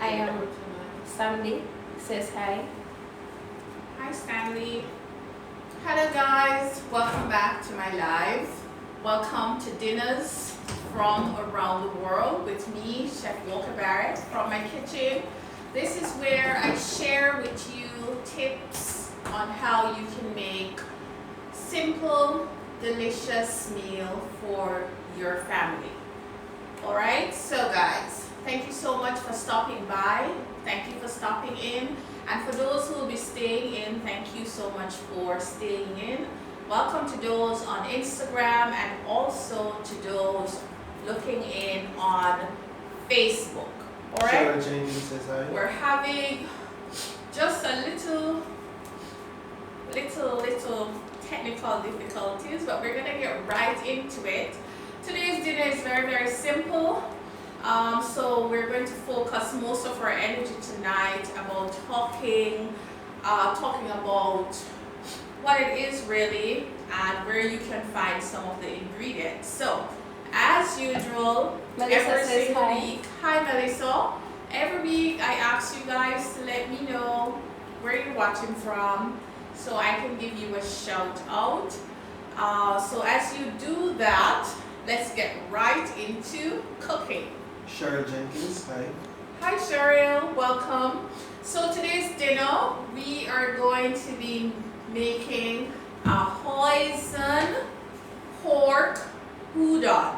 I am Stanley. Says hi. Hi Stanley. Hello guys, welcome back to my live. Welcome to dinners from around the world with me, Chef Walker-Barrett from my kitchen. This is where I share with you tips on how you can make simple, delicious meal for your family. Alright, so guys, thank you so much for stopping by. Thank you for stopping in. And for those who will be staying in, thank you so much for staying in. Welcome to those on Instagram and also to those looking in on Facebook. Alright? We're having just a little technical difficulties, but we're gonna get right into it. Today's dinner is very, very simple. So we're going to focus most of our energy tonight about talking about what it is really and where you can find some of the ingredients. So, as usual, every single week, hi Melissa. Every week I ask you guys to let me know where you're watching from so I can give you a shout out. So as you do that, let's get right into cooking. Cheryl Jenkins, hi. Hi Cheryl, welcome. So today's dinner, we are going to be making a hoisin pork udon.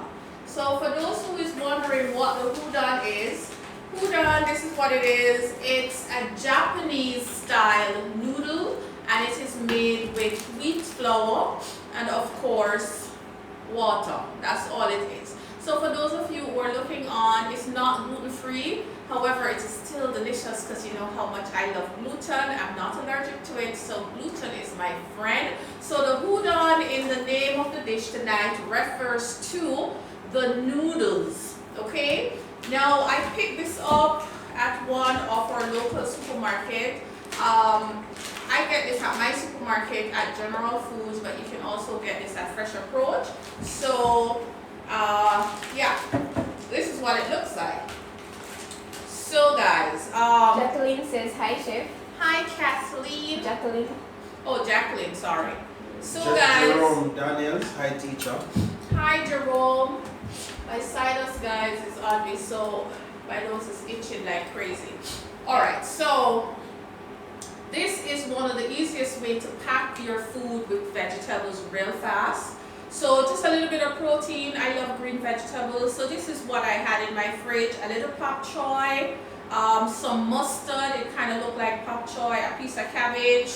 So for those who is wondering what the udon is, this is what it is. It's a Japanese style noodle and it is made with wheat flour and of course water. That's all it is. So for those of you who are looking on, it's not gluten-free. However, it is still delicious because you know how much I love gluten. I'm not allergic to it, so gluten is my friend. So the udon in the name of the dish tonight refers to the noodles, okay? Now, I picked this up at one of our local supermarket. I get this at my supermarket at General Foods, but you can also get this at Fresh Approach. So, yeah, this is what it looks like. So guys, Jacqueline says hi, Chef. hi Kathleen. Jacqueline. Oh, Jacqueline, sorry. So guys, Jerome Daniels, hi teacher. hi Jerome. My sinus, guys, is on me, so my nose is itching like crazy. Alright, so this is one of the easiest way to pack your food with vegetables real fast. So just a little bit of protein. I love green vegetables. So this is what I had in my fridge. A little Pak Choi, some mustard. It kind of looked like Pak Choi, a piece of cabbage,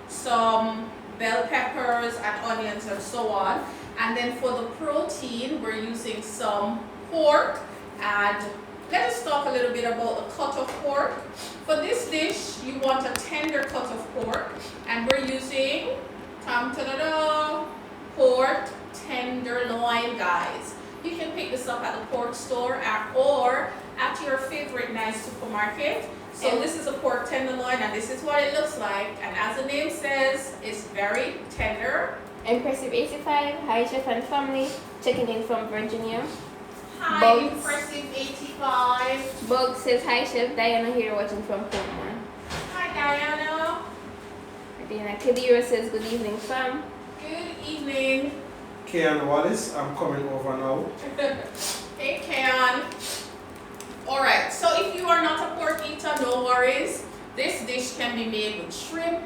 some bell peppers and onions and so on. And then for the protein, we're using some pork. And let us talk a little bit about the cut of pork. For this dish, you want a tender cut of pork. And we're using pork tenderloin, guys. You can pick this up at the pork store or at your favorite nice supermarket. So this is a pork tenderloin and this is what it looks like. And as the name says, it's very tender. Impressive 85. Hi, Chef and family. Checking in from Virginia. Hi, Bugs. Impressive 85. Bug says hi, Chef. Diana here watching from Portmore. Hi, Diana. Diana Kadira says good evening, fam. Good evening. Kean Wallace, I'm coming over now. Hey, Kean. Alright, so if you are not a pork eater, no worries. This dish can be made with shrimp,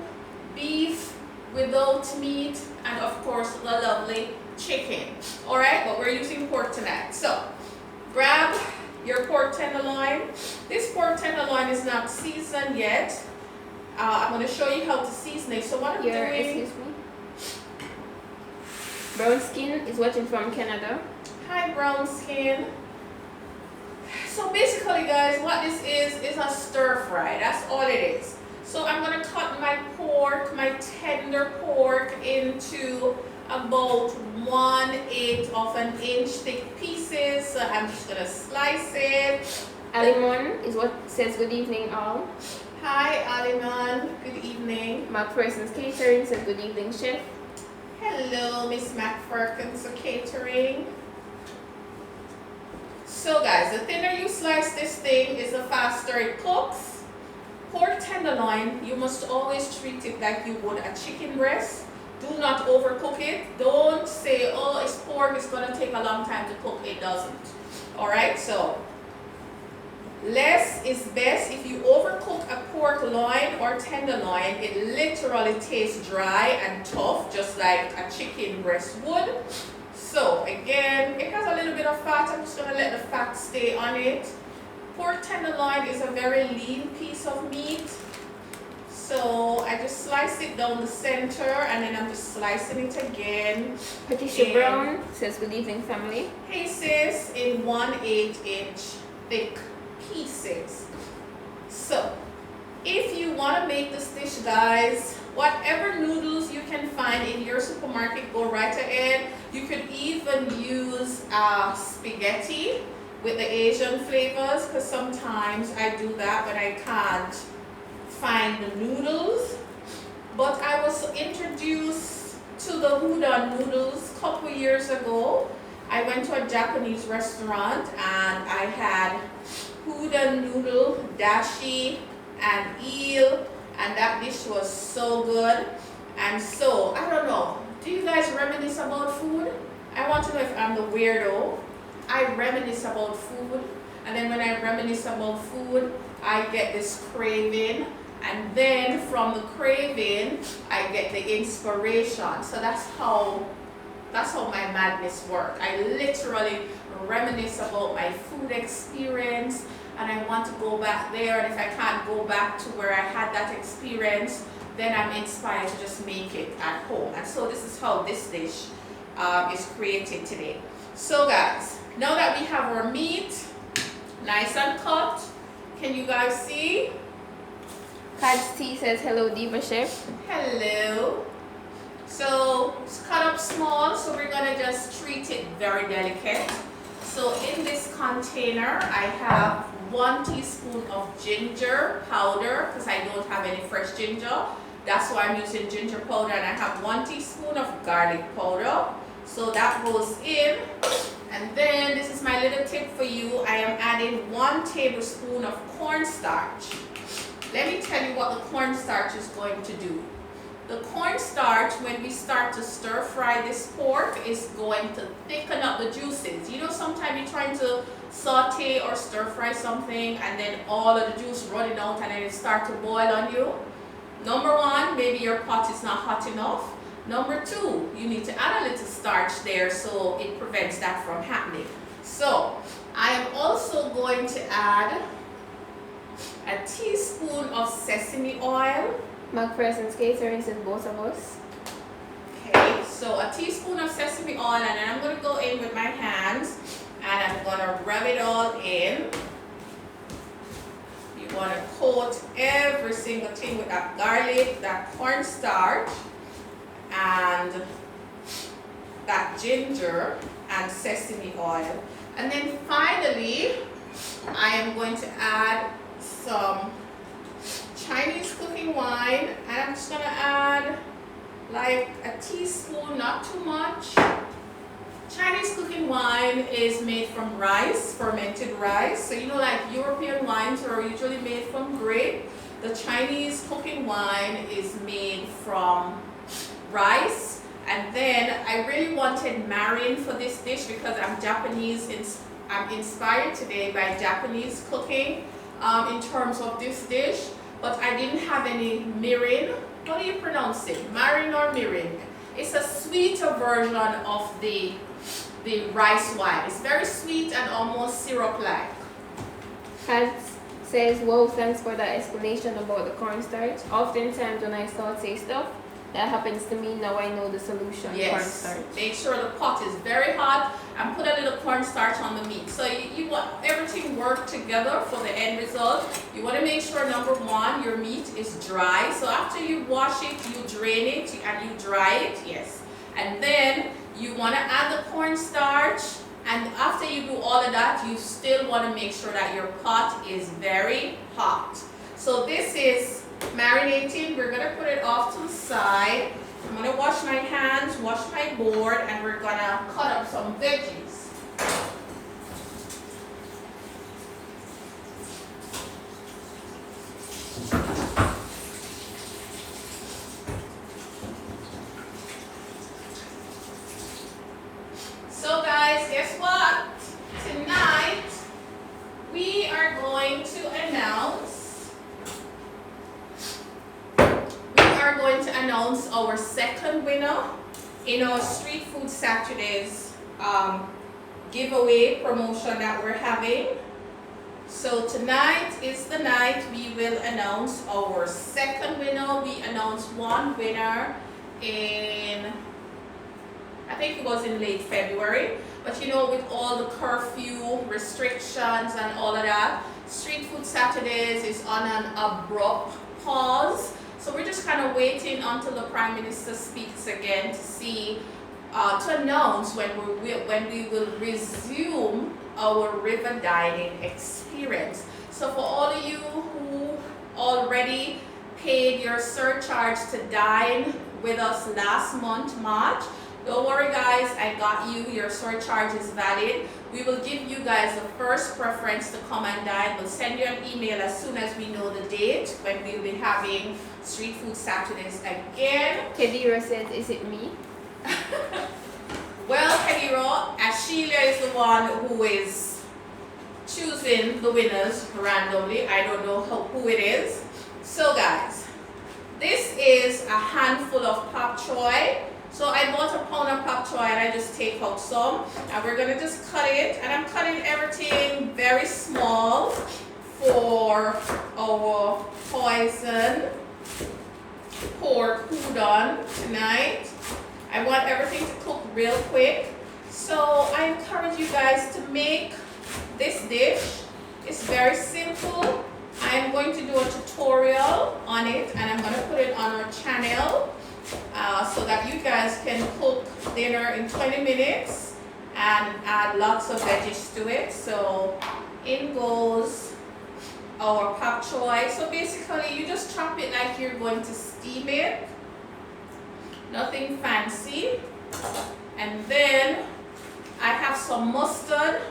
beef, without meat, and of course the lovely chicken. Alright, but we're using pork tonight. So, grab your pork tenderloin. This pork tenderloin is not seasoned yet. I'm going to show you how to season it. So what I'm doing... Excuse me. Brown Skin is watching from Canada. Hi, Brown Skin. So basically, guys, what this is a stir fry. That's all it is. So I'm going to cut my pork, my tender pork, into about 1/8 of an inch thick pieces. So I'm just going to slice it. Alimon is what says good evening all. Hi, Aliman. Good evening. McPherson's Catering says good evening, Chef. Hello, Miss McPherkins Catering. So guys, the thinner you slice this thing is the faster it cooks. Pork tenderloin, you must always treat it like you would a chicken breast. Do not overcook it. Don't say, oh, it's pork, it's going to take a long time to cook. It doesn't. Alright, so less is best. If you overcook a pork loin or tenderloin, it literally tastes dry and tough, just like a chicken breast would. So again, it has a little bit of fat. I'm just going to let the fat stay on it. Pork tenderloin is a very lean piece of meat. So I just slice it down the center and then I'm just slicing it again. Patricia Brown says, good evening, family. Hey sis, in 1/8 inch thick pieces. So if you want to make this dish, guys, whatever noodles you can find in your supermarket, go right ahead. You could even use spaghetti with the Asian flavors, because sometimes I do that when I can't find the noodles. But I was introduced to the udon noodles a couple years ago. I went to a Japanese restaurant and I had udon noodle, dashi, and eel, and that dish was so good. And so, I don't know, do you guys reminisce about food? I want to know if I'm the weirdo. I reminisce about food, and then when I reminisce about food, I get this craving, and then from the craving, I get the inspiration. So that's how my madness works. I literally reminisce about my food experience, and I want to go back there, and if I can't go back to where I had that experience, then I'm inspired to just make it at home. And so this is how this dish is created today. So guys, now that we have our meat nice and cut, can you guys see? Kat T says, hello, Diva Chef. Hello. So it's cut up small, so we're gonna just treat it very delicate. So in this container, I have 1 teaspoon of ginger powder, because I don't have any fresh ginger. That's why I'm using ginger powder, and I have 1 teaspoon of garlic powder. So that goes in. And then this is my little tip for you. I am adding 1 tablespoon of cornstarch. Let me tell you what the cornstarch is going to do. The cornstarch, when we start to stir fry this pork, is going to thicken up the juices. You know, sometimes you're trying to saute or stir fry something and then all of the juice running out and then it start to boil on you. Number 1, maybe your pot is not hot enough. Number 2, you need to add a little starch there so it prevents that from happening. So I am also going to add a teaspoon of sesame oil. McPherson's catering says, both of us. Okay, so a teaspoon of sesame oil, and then I'm going to go in with my hands and I'm going to rub it all in. You want to coat every single thing with that garlic, that cornstarch, and that ginger and sesame oil. And then finally, I am going to add some Chinese cooking wine, and I'm just going to add like a teaspoon, not too much. Chinese cooking wine is made from rice, fermented rice. So you know, like European wines are usually made from grape. The Chinese cooking wine is made from rice. And then I really wanted marine for this dish because I'm Japanese. I'm inspired today by Japanese cooking in terms of this dish. But I didn't have any mirin. How do you pronounce it? Marin or mirin? It's a sweeter version of the rice wine. It's very sweet and almost syrup-like. Kat says, whoa, thanks for that explanation about the cornstarch. Oftentimes when I saute stuff, that happens to me. Now I know the solution. Yes. Cornstarch. Make sure the pot is very hot and put a little cornstarch on the meat. So you want everything work together for the end result. You want to make sure, number 1, your meat is dry. So after you wash it, you drain it and you dry it. Yes. And then you want to add the cornstarch. And after you do all of that, you still want to make sure that your pot is very hot. So this is marinating. We're going to put it off to the side. I'm going to wash my hands, wash my board, and we're going to cut up some veggies. announce our second winner in our Street Food Saturdays giveaway promotion that we're having. So tonight is the night we will announce our second winner. We announced one winner in, I think it was in late February, but you know, with all the curfew restrictions and all of that, Street Food Saturdays is on an abrupt pause. So we're just kind of waiting until the Prime Minister speaks again to see, to announce when we will resume our river dining experience. So for all of you who already paid your surcharge to dine with us last month, March, don't worry guys, I got you. Your surcharge is valid. We will give you guys the first preference to come and dine. We'll send you an email as soon as we know the date when we'll be having Street Food Saturdays again. Kedira says, is it me? Well, Kedira, Sheila is the one who is choosing the winners randomly. I don't know who it is. So guys, this is a handful of Pak Choi. So I bought a pound of Pak Choi and I just take out some. And we're going to just cut it. And I'm cutting everything very small for our poison pork udon tonight. I want everything to cook real quick. So I encourage you guys to make this dish. It's very simple. I'm going to do a tutorial on it and I'm going to put it on our channel so that you guys can cook dinner in 20 minutes and add lots of veggies to it. So in goes our Pak Choi. So basically you just chop it like you're going to steam it. Nothing fancy. And then I have some mustard.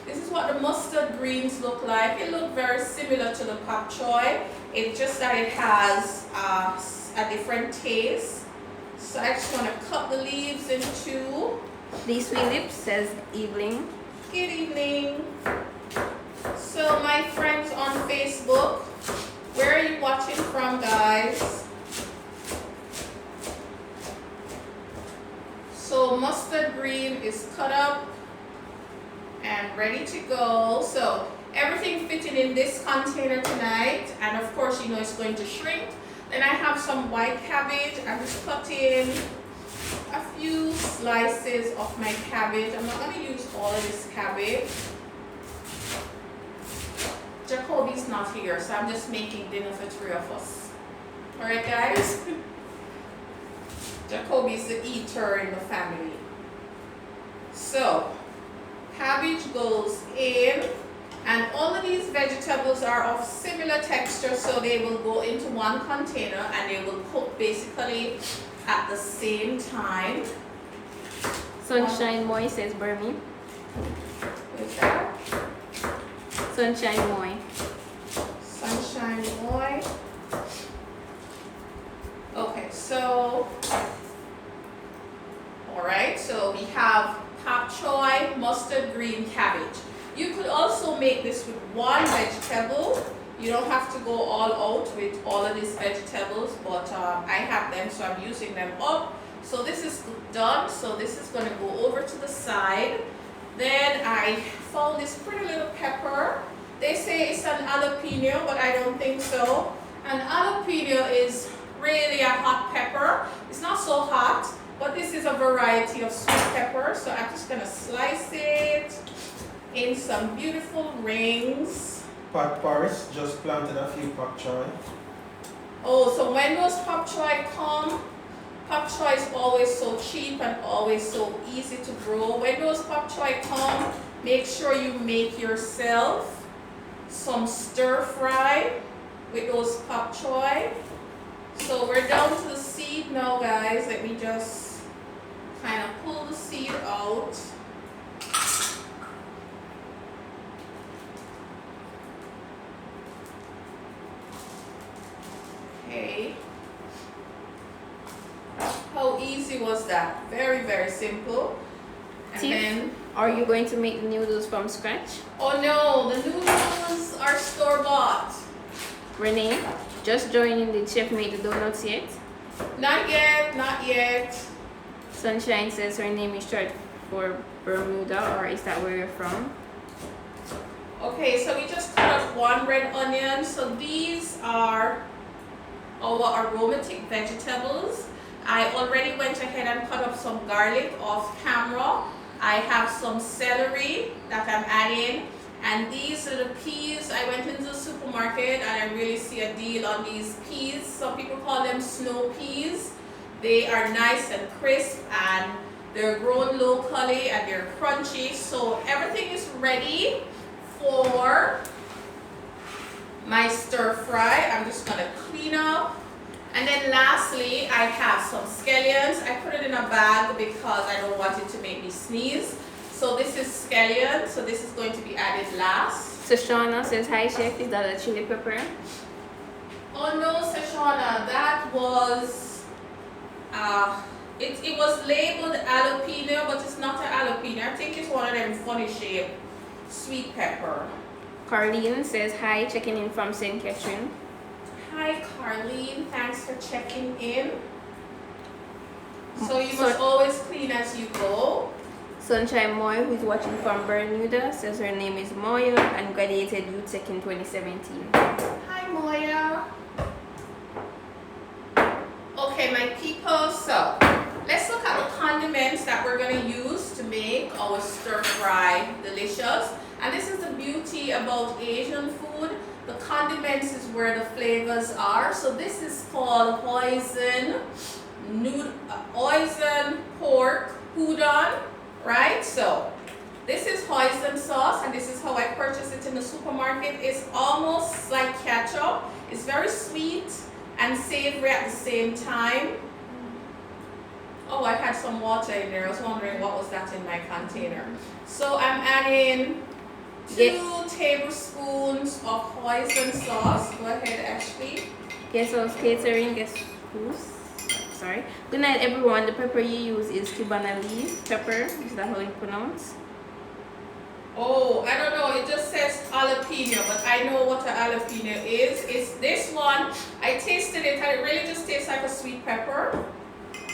This is what the mustard greens look like. It looks very similar to the Pak Choi. It's just that it has a different taste. So I just want to cut the leaves in two. These sweet lips says evening. Good evening. So my friends on Facebook, where are you watching from, guys? So mustard green is cut up and ready to go. So everything fitting in this container tonight, and of course you know it's going to shrink. Then I have some white cabbage. I'm just cutting a few slices of my cabbage. I'm not going to use all of this cabbage. Jacoby's not here, so I'm just making dinner for 3 of us. Alright guys? Jacoby's the eater in the family. So, cabbage goes in, and all of these vegetables are of similar texture, so they will go into one container and they will cook basically at the same time. Sunshine Moy says Burmy. Is that? Sunshine Moy. Sunshine Boy. Okay, so alright, so we have Pak Choi, mustard green, cabbage. You could also make this with one vegetable. You don't have to go all out with all of these vegetables, but I have them, so I'm using them up. So this is done, so this is going to go over to the side. Then I found this pretty little pepper. They say it's an jalapeno, but I don't think so. An jalapeno is really a hot pepper. It's not so hot, but this is a variety of sweet pepper. So I'm just going to slice it in some beautiful rings. Pat Paris just planted a few Pak Choi. Oh, so when those Pak Choi come, Pak Choi is always so cheap and always so easy to grow. When those Pak Choi come, make sure you make yourself some stir fry with those Pak Choi. So we're down to the seed now, guys. Let me just kind of pull the seed out. Okay. How easy was that? Very, very simple. And Tiff, then, are you going to make the noodles from scratch? oh no, the noodles are store-bought. Renee, just joining the chef made the donuts yet? Not yet, not yet. Sunshine says her name is short for Bermuda, or is that where you're from? Okay, so we just cut up 1 red onion. So these are our aromatic vegetables. I already went ahead and cut up some garlic off camera. I have some celery that I'm adding. And these are the peas. I went into the supermarket and I really see a deal on these peas. Some people call them snow peas. They are nice and crisp and they're grown locally and they're crunchy. So everything is ready for my stir fry. I'm just gonna clean up. And then lastly, I have some scallions. I put it in a bag because I don't want it to make me sneeze. So this is scallion, so this is going to be added last. So Shauna says, hi chef, is that a chili pepper? Oh no, Sashana, that was, it was labeled jalapeno, but it's not a jalapeno. I think it's one of them funny shaped sweet pepper. Carlene says, hi, checking in from St. Catherine. Hi Carlene, thanks for checking in. So you must always clean as you go. Sunshine Moy, who's watching from Bermuda, says her name is Moya and graduated UTech in 2017. Hi Moya. Okay my people, so let's look at the condiments that we're going to use to make our stir fry delicious. And this is the beauty about Asian food. The condiments is where the flavors are. So this is called hoisin pork udon. Right, so this is hoisin sauce and this is how I purchase it in the supermarket. It's almost like ketchup. It's very sweet and savory at the same time. Oh, I had some water in there. I was wondering what was that in my container. So I'm adding 2 tablespoons of hoisin sauce. Go ahead, Ashley. Guess who's catering? Guess who's? Sorry. Good night, everyone. The pepper you use is Cubana leaf pepper. Is that how you pronounce? Oh, I don't know. It just says jalapeno, but I know what a jalapeno is. It's this one. I tasted it and it really just tastes like a sweet pepper.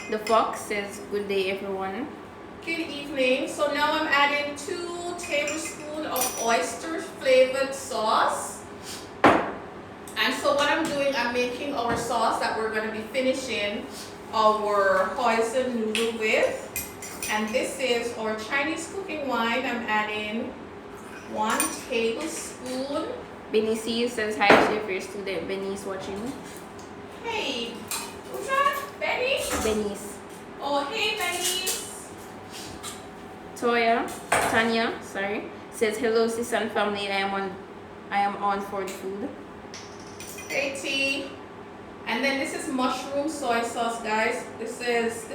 The Fox says, good day, everyone. Good evening. So now I'm adding 2 tablespoons of oyster flavored sauce. And so what I'm doing, I'm making our sauce that we're going to be finishing our hoisin noodle with. And this is our Chinese cooking wine. I'm adding 1 tablespoon. Benice says, hi chef, your student Benice watching. Hey, who's that? Benny? Benice. Oh, hey Benny. Tanya, says, hello sis and family, I am on for the food. Hey T. And then this is mushroom soy sauce, guys. This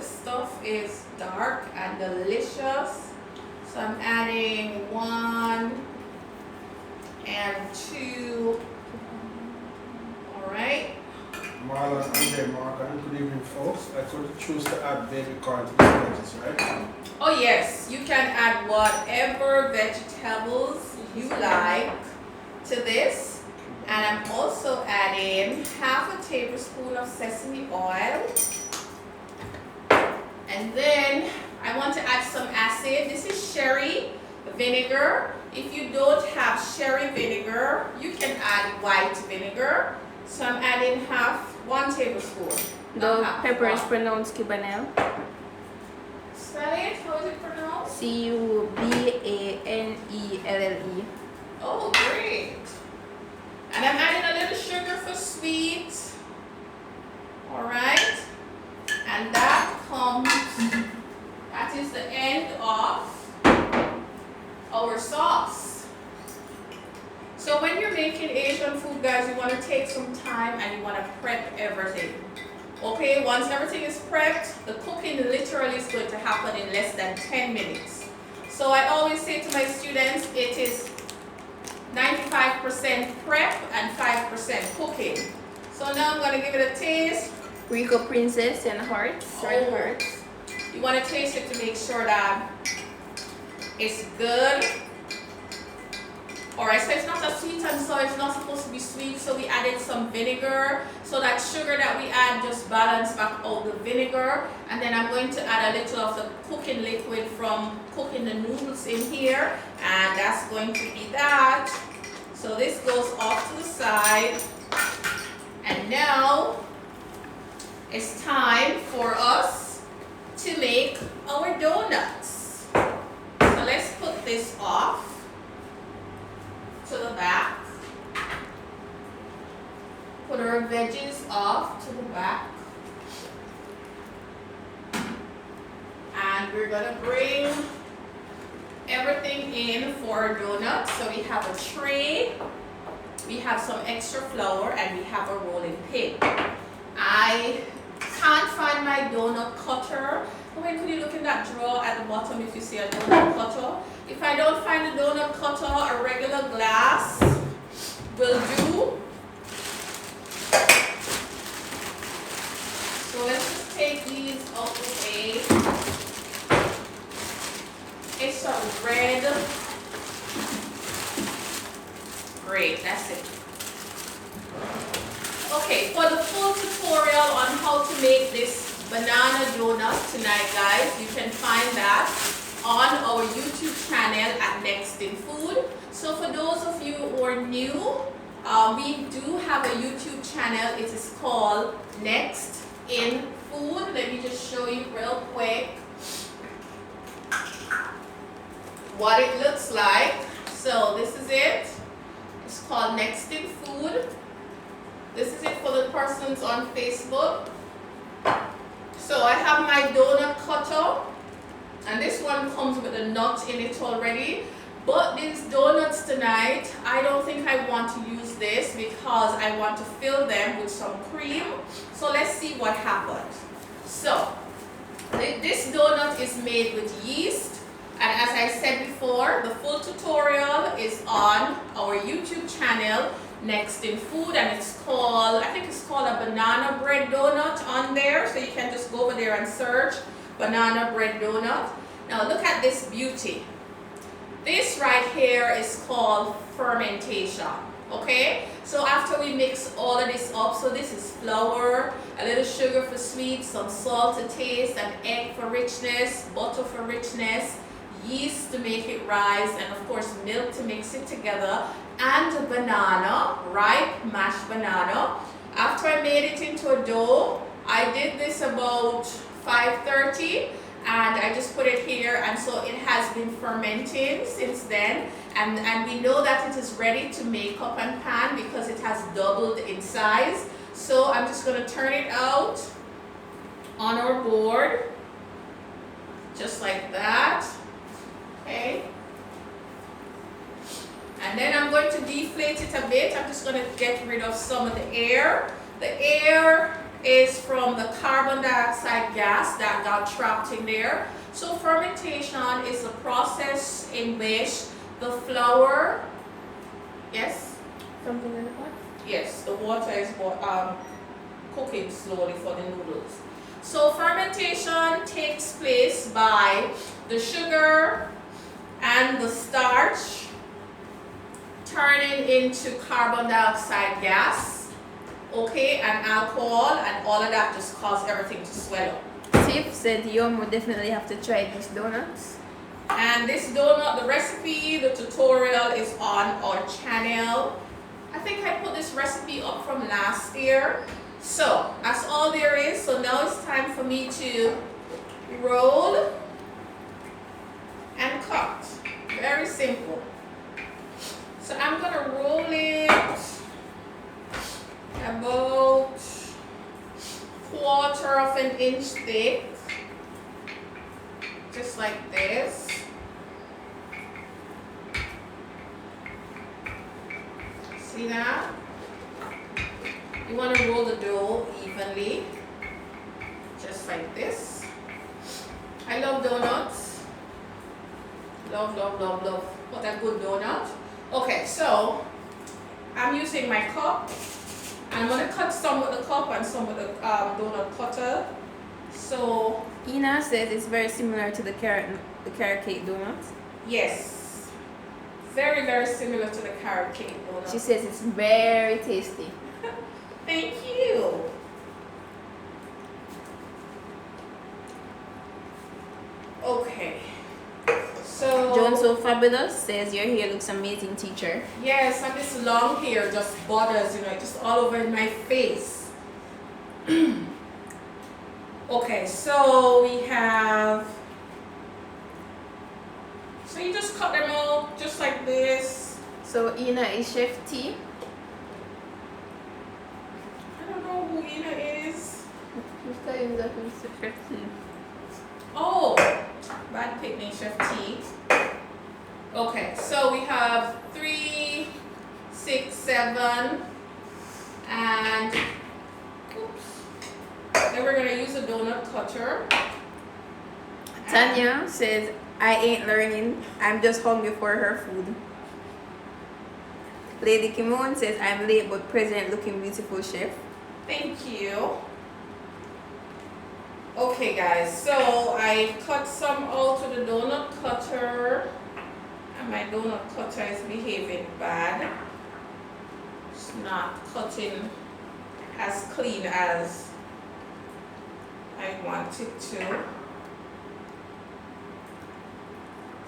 stuff is dark and delicious. So I'm adding 1 and 2. Alright. Marlon, Andre, Morgan, good evening folks. I could choose to add baby corn to this lettuce, right? Oh yes, you can add whatever vegetables you like to this. And I'm also adding half a tablespoon of sesame oil. And then I want to add some acid. This is sherry vinegar. If you don't have sherry vinegar, you can add white vinegar. So I'm adding 1 tablespoon. The pepper is pronounced Cubanelle. Spell it. How is it pronounced? Cubanelle. Oh, great. And I'm adding a little sugar for sweet. Alright. And that is the end of our sauce. So when you're making Asian food, guys, you want to take some time and you want to prep everything. Okay, once everything is prepped, the cooking literally is going to happen in less than 10 minutes. So I always say to my students, it is 95% prep and 5% cooking. So now I'm going to give it a taste. Rico Princess and hearts, red hearts. You want to taste it to make sure that it's good. Alright, so it's not a sweet and sour, it's not supposed to be sweet, so we added some vinegar. So that sugar that we add just balance back out the vinegar. And then I'm going to add a little of the cooking liquid from cooking the noodles in here. And that's going to be that. So this goes off to the side. And now it's time for us to make our donuts. So let's put this off to the back. Put our veggies off to the back. And we're gonna bring everything in for our donuts. So we have a tray, we have some extra flour, and we have a rolling pin. I can't find my donut cutter. When could you look in that drawer at the bottom if you see a donut cutter? If I don't find a donut cutter, a regular glass will do. So let's just take these out the way. It's some red. Great, that's it. Okay, for the full tutorial on how to make this banana donut tonight, guys, you can find that on our YouTube channel at Nextinfood. So for those of you who are new, we do have a YouTube channel. It is called Nextinfood. Let me just show you real quick what it looks like. So this is it. It's called Nextinfood. This is it for the persons on Facebook. So I have my donut cutter, and this one comes with a nut in it already. But these donuts tonight, I don't think I want to use this because I want to fill them with some cream. So let's see what happens. So this donut is made with yeast. And as I said before, the full tutorial is on our YouTube channel, Nextinfood, and it's called, I think it's called a banana bread donut on there. So you can just go over there and search banana bread donut. Now look at this beauty. This right here is called fermentation. Okay, so after we mix all of this up, so this is flour, a little sugar for sweet, some salt to taste, an egg for richness, butter for richness, yeast to make it rise, and of course milk to mix it together, and a banana, ripe mashed banana. After I made it into a dough, I did this about 5:30, and I just put it here, and so it has been fermenting since then, and we know that it is ready to make up and pan because it has doubled in size. So I'm just going to turn it out on our board just like that. Okay, and then I'm going to deflate it a bit. I'm just going to get rid of some of the air. The air is from the carbon dioxide gas that got trapped in there. So fermentation is a process in which the flour, yes? Something in the pot? Yes, the water is cooking slowly for the noodles. So fermentation takes place by the sugar and the starch turning into carbon dioxide gas, okay, and alcohol, and all of that just cause everything to swell up. Tiff said Yum would definitely have to try these donuts. And this donut, the recipe, the tutorial is on our channel. I think I put this recipe up from last year. So that's all there is. So now it's time for me to roll and cut. Very simple. So I'm gonna roll it about 1/4 of an inch thick, just like this. See that? You want to roll the dough evenly, just like this. I love donuts. Love, love, love, love. What a good donut. Okay, so I'm using my cup. I'm going to cut some with the cup and some with the donut cutter. So Ina says it's very similar to the carrot cake donuts. yes, Very, very similar to the carrot cake donut. She says it's very tasty. Thank you. Okay. So Joan So Fabulous says your hair looks amazing, teacher. yes, and this long hair just bothers, just all over my face. Okay, so we have. So you just cut them out just like this. So Ina is Chef T. I don't know who Ina is. She's telling that it's Chef T. Oh, bad picnic, Chef T. Okay, so we have 3, 6, 7, and oops. Then we're gonna use a donut cutter. Tanya says, I ain't learning, I'm just hungry for her food. Lady Kimon says, I'm late but present, looking beautiful, chef. Thank you. Okay guys, so I cut some out with the donut cutter, and my donut cutter is behaving bad. It's not cutting as clean as I want it to.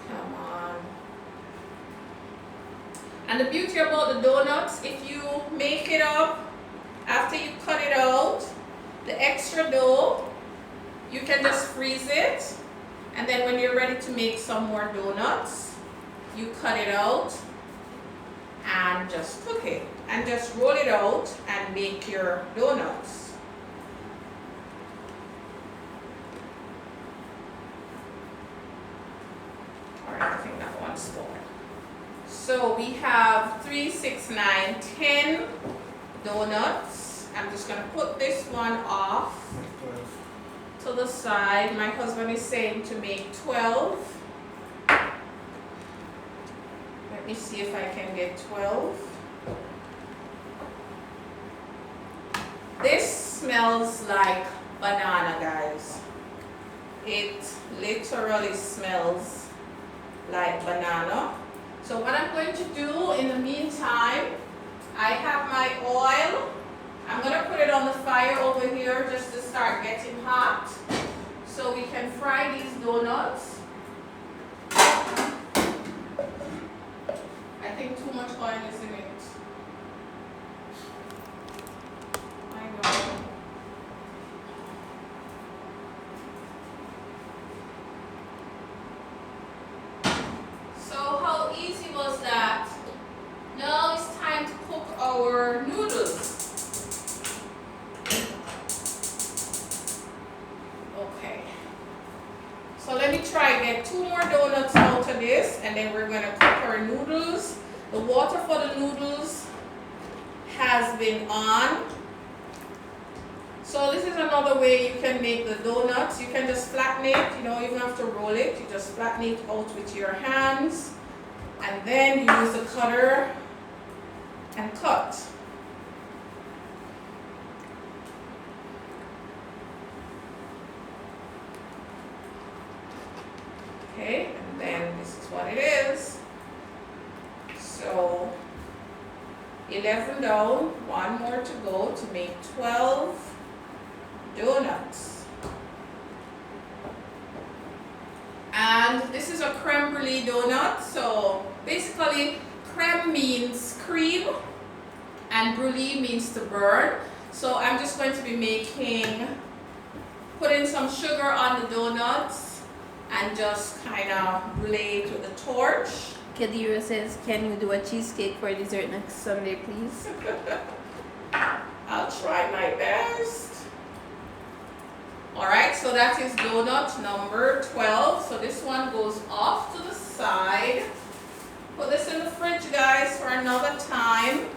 Come on. And the beauty about the donuts, if you make it up after you cut it out, the extra dough, you can just freeze it, and then when you're ready to make some more donuts, you cut it out and just cook it, and just roll it out and make your donuts. Alright, I think that one's spoiled. So we have 3, 6, 9, 10 donuts. I'm just gonna put this one off to the side. My husband is saying to make 12. Let me see if I can get 12. This smells like banana, guys. It literally smells like banana. So what I'm going to do in the meantime, I have my oil. I'm going to put it on the fire over here just to start getting hot so we can fry these donuts. I think too much oil is in it. I know. So how easy was that? Now it's time to cook our noodles. Okay. So let me try and get 2 more donuts out of this, and then we're going to cook our noodles. The water for the noodles has been on. So this is another way you can make the donuts. You can just flatten it, you don't even have to roll it. You just flatten it out with your hands, and then you use the cutter and cut. Okay, and then this is what it is. So 11 down, 1 more to go to make 12 donuts. And this is a creme brulee donut. So basically, creme means cream and brulee means to burn. So I'm just going to be putting some sugar on the donuts and just kind of brulee it with a torch. Kadira says, can you do a cheesecake for dessert next Sunday, please? I'll try my best. Alright, so that is donut number 12. So this one goes off to the side. Put this in the fridge, guys, for another time,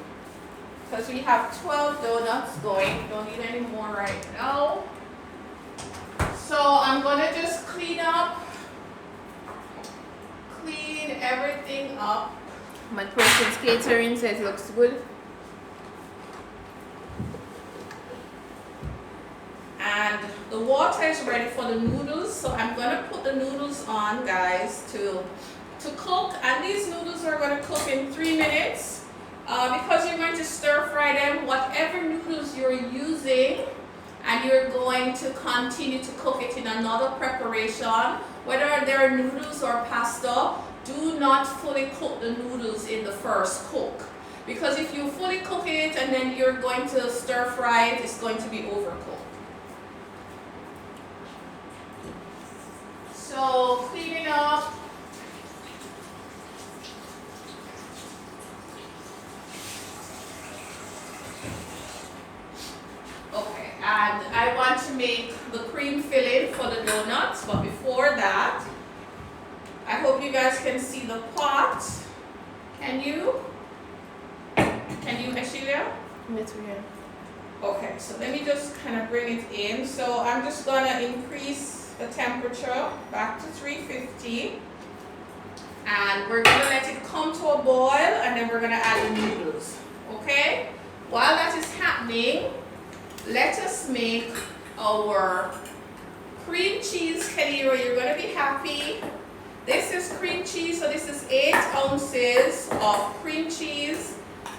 because we have 12 donuts going. Don't need any more right now. So I'm going to just clean everything up. My person's catering says looks good. And the water is ready for the noodles, so I'm going to put the noodles on, guys, to to cook, and these noodles are going to cook in 3 minutes. Because you're going to stir fry them, whatever noodles you're using, and you're going to continue to cook it in another preparation, whether they're noodles or pasta, do not fully cook the noodles in the first cook. Because if you fully cook it and then you're going to stir fry it, it's going to be overcooked. So cleaning up. Okay, and I want to make the cream filling for the donuts, but before that, I hope you guys can see the pot. Can you, Ashelia? Yes, we are. Okay, so let me just kind of bring it in. So I'm just gonna increase the temperature back to 350. And we're gonna let it come to a boil, and then we're gonna add the noodles, okay? While that is happening, let us make our cream cheese Kedira. You're gonna be happy. This is cream cheese, so this is 8 ounces of cream cheese.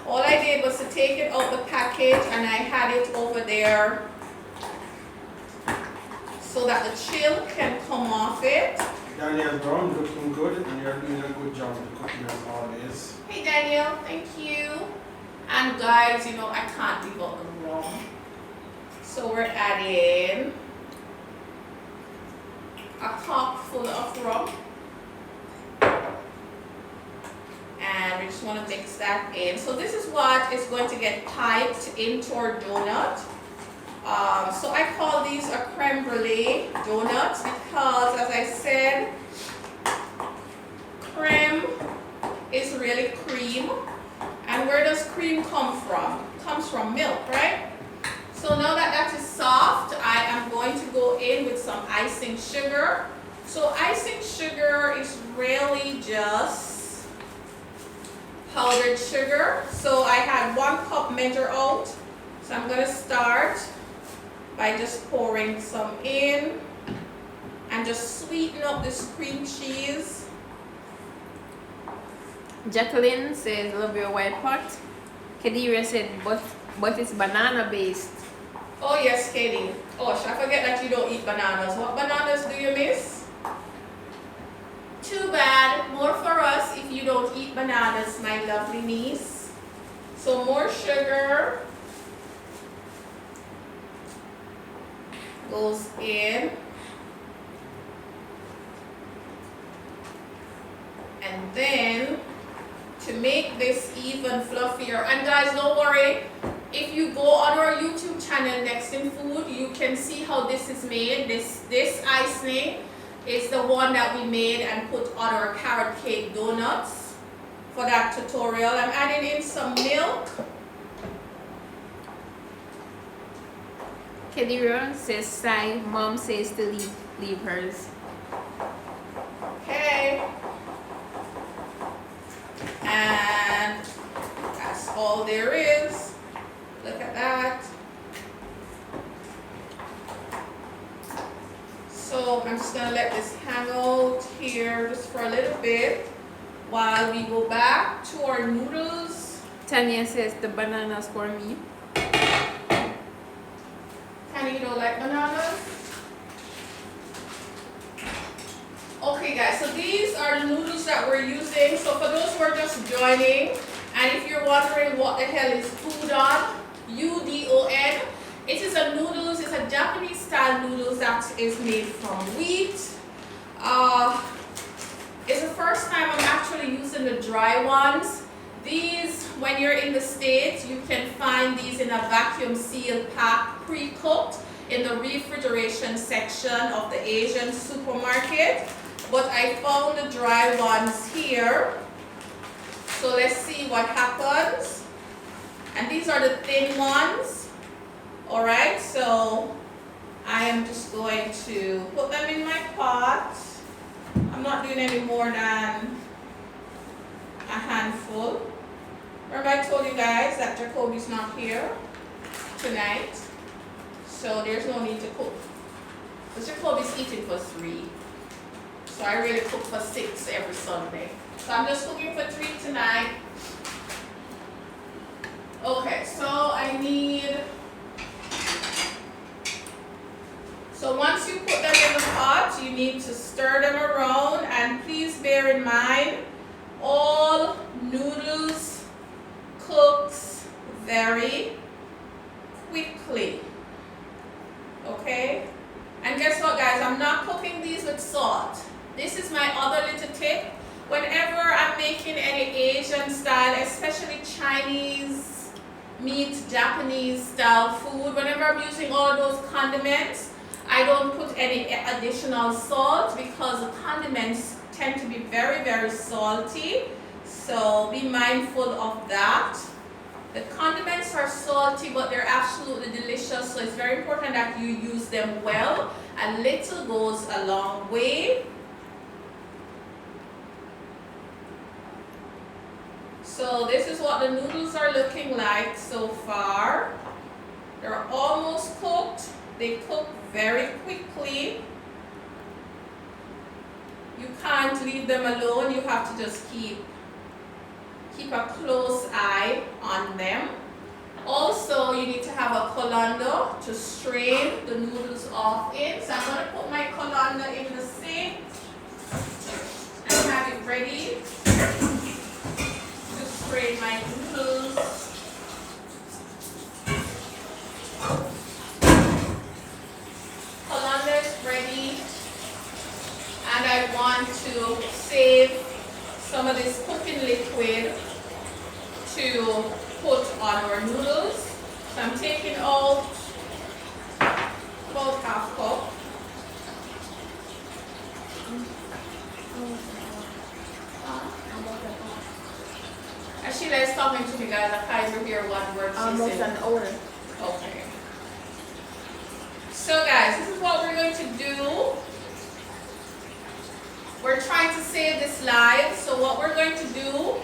All I did was to take it out the package and I had it over there so that the chill can come off it. Daniel Brown, looking good, and you're doing a good job with cooking as always. Hey Daniel, thank you. And guys, you know I can't leave out the rum. So we're adding a cup full of rum. And we just want to mix that in. So this is what is going to get piped into our donut. So I call these a creme brulee donuts because, as I said, creme is really cream. And where does cream come from? It comes from milk, right? So now that that is soft, I am going to go in with some icing sugar. So icing sugar is really just powdered sugar. So I had 1 cup measure out. So I'm going to start by just pouring some in and just sweeten up this cream cheese. Jacqueline says, love your white pot. Kedira said, but it's banana based. Oh yes, Katie. Oh, I forget that you don't eat bananas. What bananas do you miss? Too bad. More for us if you don't eat bananas, my lovely niece. So more sugar goes in. And then to make this even fluffier, and guys, don't worry, if you go on our YouTube channel Nextinfood, you can see how this is made. This icing is the one that we made and put on our carrot cake donuts for that tutorial. I'm adding in some milk. Kedira says, Sai, mom says to leave hers. Okay. And that's all there is. Look at that. So I'm just gonna let this hang out here just for a little bit while we go back to our noodles. Tanya says, the bananas for me. Tanya, you don't like bananas? Okay guys, so these are the noodles that we're using. So for those who are just joining, and if you're wondering what the hell is udon, U-D-O-N, it is a noodles, it's a Japanese style noodles that is made from wheat. It's the first time I'm actually using the dry ones. These, when you're in the States, you can find these in a vacuum sealed pack, pre-cooked in the refrigeration section of the Asian supermarket. But I found the dry ones here. So let's see what happens. And these are the thin ones. Alright, so I am just going to put them in my pot. I'm not doing any more than a handful. Remember I told you guys that Jacoby's not here tonight. So there's no need to cook. Because Jacoby's eating for 3. So I really cook for 6 every Sunday. So I'm just cooking for 3 tonight. Okay, so I need, so once you put them in the pot, you need to stir them around, and please bear in mind, all noodles cooks very quickly. Okay? And guess what, guys? I'm not cooking these with salt. This is my other little tip. Whenever I'm making any Asian style, especially Chinese meat, Japanese style food, whenever I'm using all of those condiments, I don't put any additional salt because the condiments tend to be very, very salty. So be mindful of that. The condiments are salty, but they're absolutely delicious. So it's very important that you use them well. A little goes a long way. So this is what the noodles are looking like so far. They're almost cooked. They cook very quickly. You can't leave them alone. You have to just keep a close eye on them. Also, you need to have a colander to strain the noodles off in. So I'm going to put my colander in the sink and have it ready to strain my noodles. Colander is ready, and I want to save some of this cooking liquid to put on our noodles. So I'm taking out about half cup. As Sheila is talking to me, guys, I can't even hear one word she's Almost saying. an hour. Okay. So guys, this is what we're going to do. We're trying to save this live. So what we're going to do,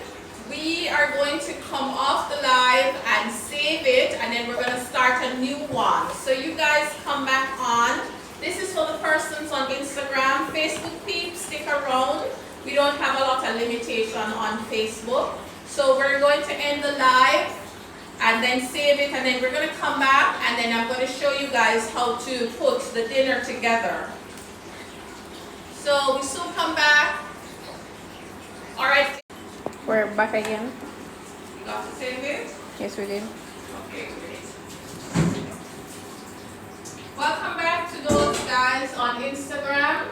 we are going to come off the live and save it, and then we're going to start a new one. So you guys come back on. This is for the persons on Instagram. Facebook peeps, stick around. We don't have a lot of limitation on Facebook. So we're going to end the live and then save it, and then we're going to come back, and then I'm going to show you guys how to put the dinner together. So we soon come back. All right. We're back again. You got to save it? Yes, we did. Okay, great. Welcome back to those guys on Instagram.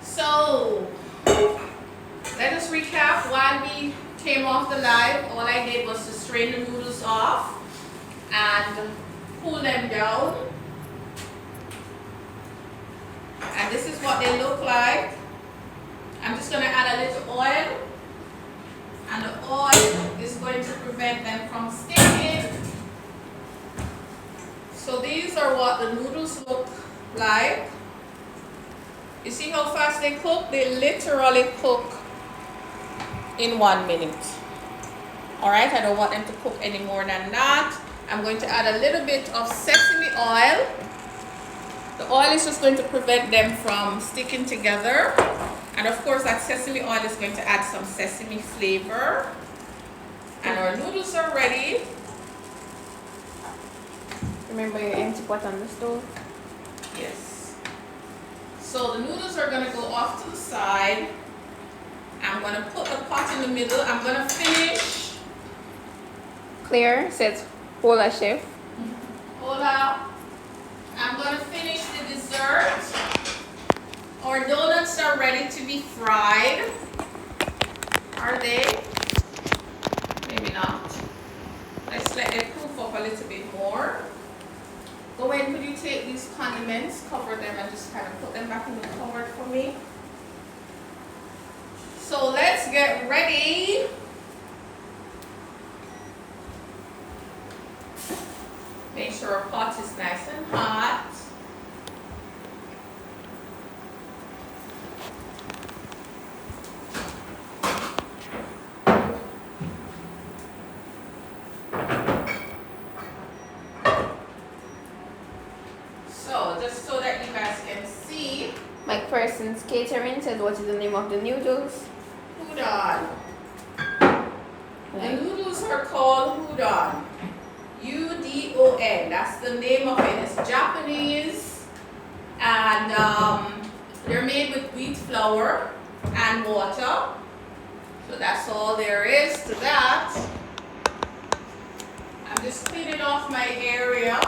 So, let us recap. While we came off the live, all I did was to strain the noodles off and cool them down. And this is what they look like. I'm just going to add a little oil. And the oil is going to prevent them from sticking. So these are what the noodles look like. You see how fast they cook? They literally cook in 1 minute. Alright, I don't want them to cook any more than that. I'm going to add a little bit of sesame oil. The oil is just going to prevent them from sticking together. And of course that sesame oil is going to add some sesame flavor. And our noodles are ready. Remember your empty pot on the stove? Yes. So the noodles are going to go off to the side. I'm going to put the pot in the middle. I'm going to finish. Claire says, hola, chef. Hola. I'm going to finish the dessert. Our donuts are ready to be fried. Are they? Maybe not. Let's let it proof up a little bit more. Go ahead, could you take these condiments, cover them, and just kind of put them back in the cupboard for me? So let's get ready. Make sure our pot is nice and hot. Person's Catering says, what is the name of the noodles? Udon. The Right. noodles are called udon. UDON. That's the name of it. It's Japanese, and they're made with wheat flour and water. So that's all there is to that. I'm just cleaning off my area,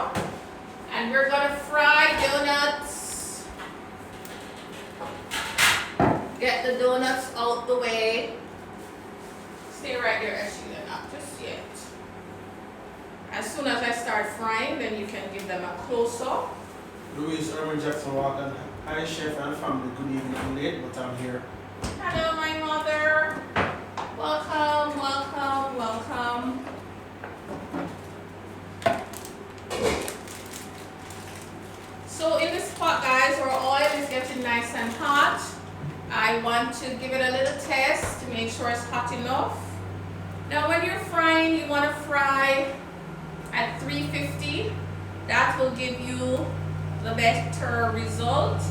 and we're gonna fry donuts. Get the donuts out the way. Stay right there, Ashley, not just yet. As soon as I start frying, then you can give them a close-up. Louise Irma Jackson Walker. Hi, chef and family. Good evening. I'm late, but I'm here. Hello, my mother. Welcome, welcome, welcome. So in this pot, guys, our oil is getting nice and hot. I want to give it a little test to make sure it's hot enough. Now when you're frying, you want to fry at 350. That will give you the better result.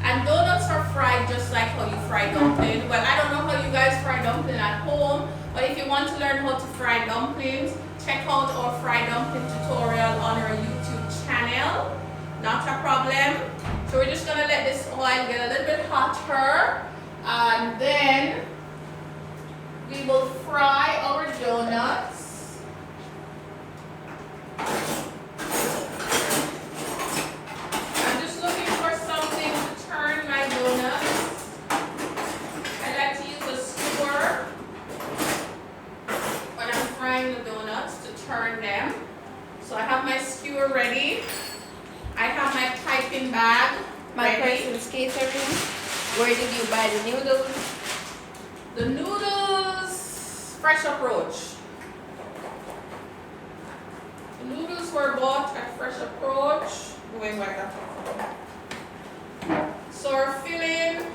And donuts are fried just like how you fry dumpling. Well, I don't know how you guys fry dumpling at home, but if you want to learn how to fry dumplings, check out our fry dumpling tutorial on our YouTube channel. Not a problem. So we're just gonna let this oil get a little bit hotter, and then we will fry our donuts. I'm just looking for something to turn my donuts. I like to use a skewer when I'm frying the donuts to turn them. So I have my skewer ready. I have my piping bag My ready. Person's Catering. Where did you buy the noodles? The noodles, Fresh Approach. The noodles were bought at Fresh Approach. Going back up. So our filling,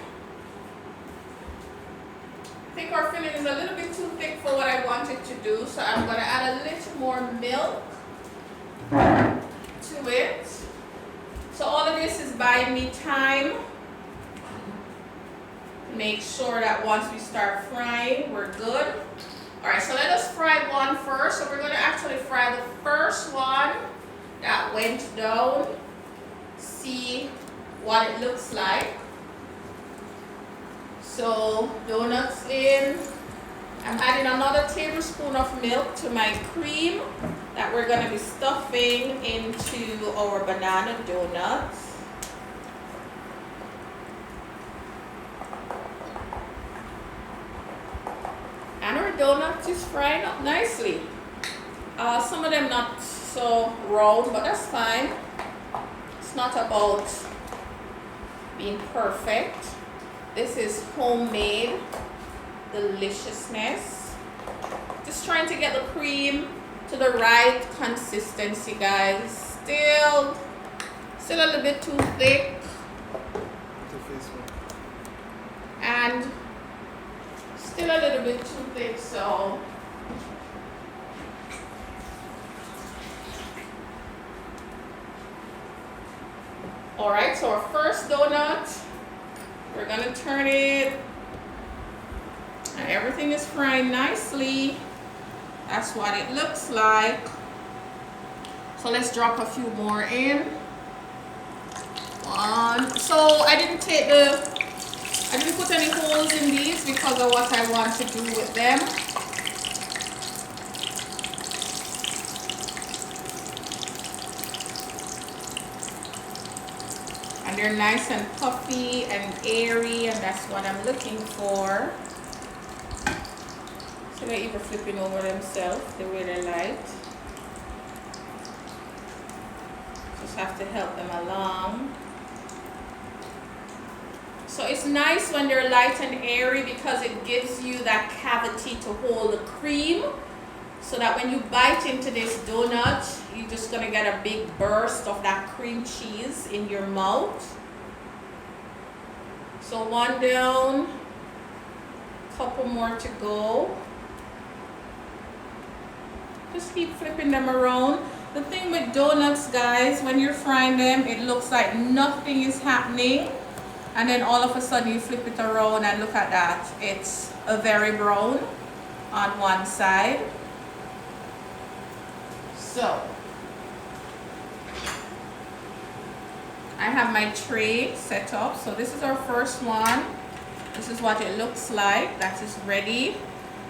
I think our filling is a little bit too thick for what I wanted to do, so I'm gonna add a little more milk to it. So all of this is buying me time. Make sure that once we start frying, we're good. All right, so let us fry one first. So we're gonna actually fry the first one that went down. See what it looks like. So donuts in. I'm adding another tablespoon of milk to my cream that we're gonna be stuffing into our banana donuts. And our donuts is frying up nicely. Some of them not so round, but that's fine. It's not about being perfect. This is homemade deliciousness. Just trying to get the cream to the right consistency, guys. Still a little bit too thick. And still a little bit too thick, so all right, so our first donut, we're gonna turn it, and everything is frying nicely. That's what it looks like. So let's drop a few more in. One. So I didn't put any holes in these because of what I want to do with them. And they're nice and puffy and airy, and that's what I'm looking for. So they're even flipping over themselves the way they like. Just have to help them along. So it's nice when they're light and airy because it gives you that cavity to hold the cream, so that when you bite into this donut, you're just gonna get a big burst of that cream cheese in your mouth. So one down, couple more to go. Just keep flipping them around. The thing with donuts, guys, when you're frying them, it looks like nothing is happening. and then all of a sudden you flip it around and look at that, it's a very brown on one side. So I have my tray set up. So this is our first one. This is what it looks like. That is ready.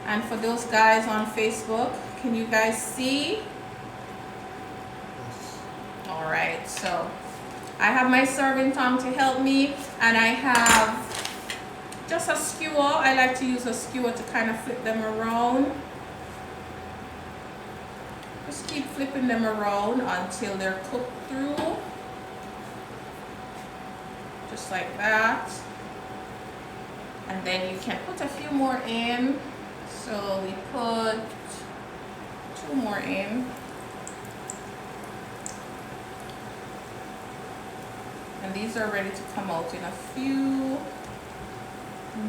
And for those guys on Facebook, can you guys see? All right, so I have my serving tongue to help me, and I have just a skewer. I like to use a skewer to kind of flip them around. Just keep flipping them around until they're cooked through. Just like that. And then you can put a few more in. So we put 2 more in. And these are ready to come out in a few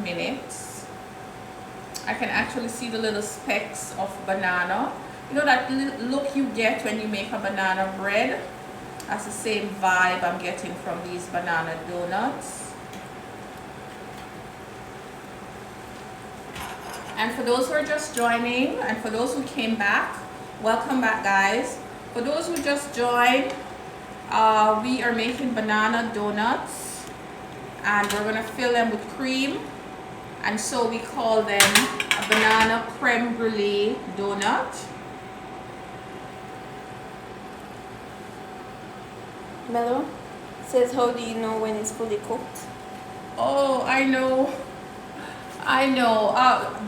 minutes. I can actually see the little specks of banana. You know that look you get when you make a banana bread? That's the same vibe I'm getting from these banana donuts. And for those who are just joining, and for those who came back, welcome back, guys. For those who just joined, we are making banana donuts, and we're gonna fill them with cream, and so we call them a banana creme brulee donut. Mello says, how do you know when it's fully cooked? Oh, I know.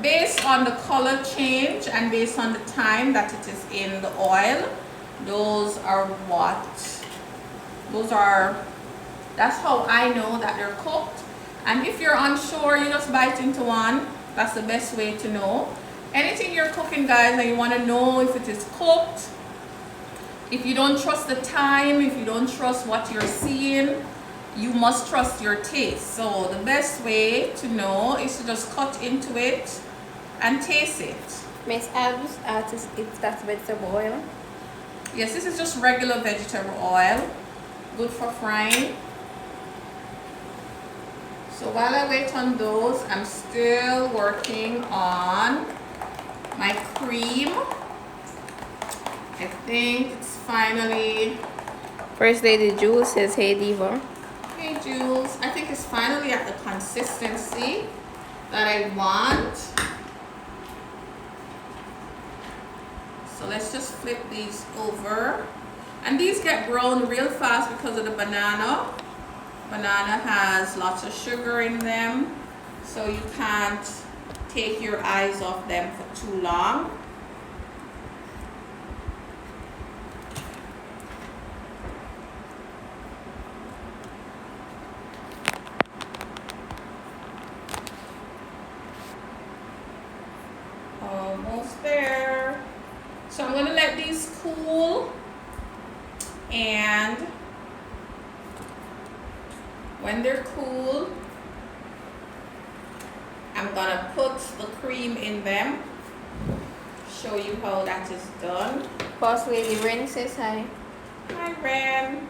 Based on the color change and based on the time that it is in the oil, that's how I know that they're cooked. And if you're unsure, you just bite into one. That's the best way to know. Anything you're cooking, guys, and you want to know if it is cooked, if you don't trust the time, if you don't trust what you're seeing, you must trust your taste. So the best way to know is to just cut into it and taste it. Miss Abs asks if that's vegetable oil. Yes, this is just regular vegetable oil. Good for frying. So while I wait on those, I'm still working on my cream. I think it's finally... First Lady Jules says, hey Diva. Hey Jules, I think it's finally at the consistency that I want. So let's just flip these over. And these get brown real fast because of the banana. Banana has lots of sugar in them, so you can't take your eyes off them for too long. Almost there. So I'm going to let these cool, and when they're cool, I'm going to put the cream in them. Show you how that is done. Boss Lady Ren says hi. Hi Ren.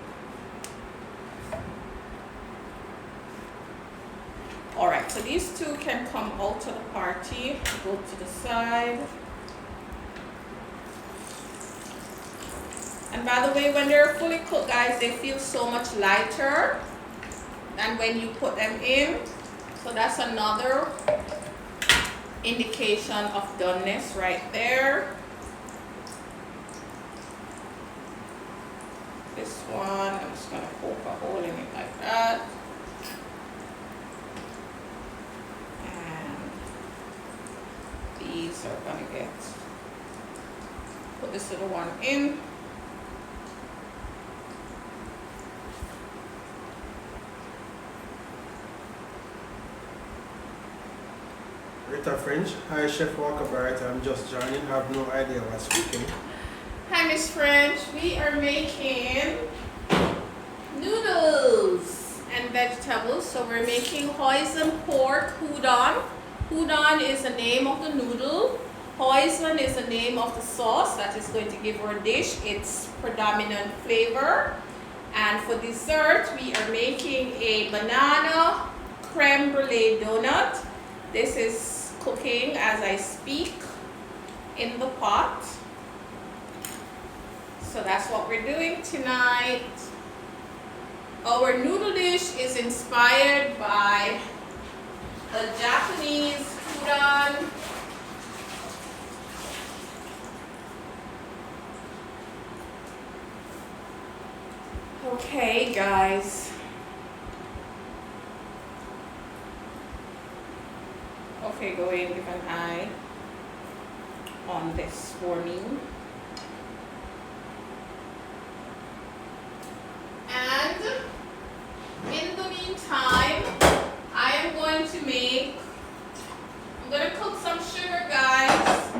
Alright, so these two can come out to the party. Go to the side. And by the way, when they're fully cooked, guys, they feel so much lighter than when you put them in. So that's another indication of doneness right there. This one, I'm just going to poke a hole in it like that. These are gonna put this little one in. Rita French, hi Chef Walker-Barrett, I'm just joining, I have no idea what's cooking. Hi Miss French, we are making noodles and vegetables. So we're making hoisin pork udon. Udon is the name of the noodle. Hoisin is the name of the sauce that is going to give our dish its predominant flavor. And for dessert, we are making a banana creme brulee donut. This is cooking as I speak in the pot. So that's what we're doing tonight. Our noodle dish is inspired by the Japanese udon. Okay, guys. Okay, go ahead and give an eye on this for me. And in the meantime, I am going to I'm going to cook some sugar, guys.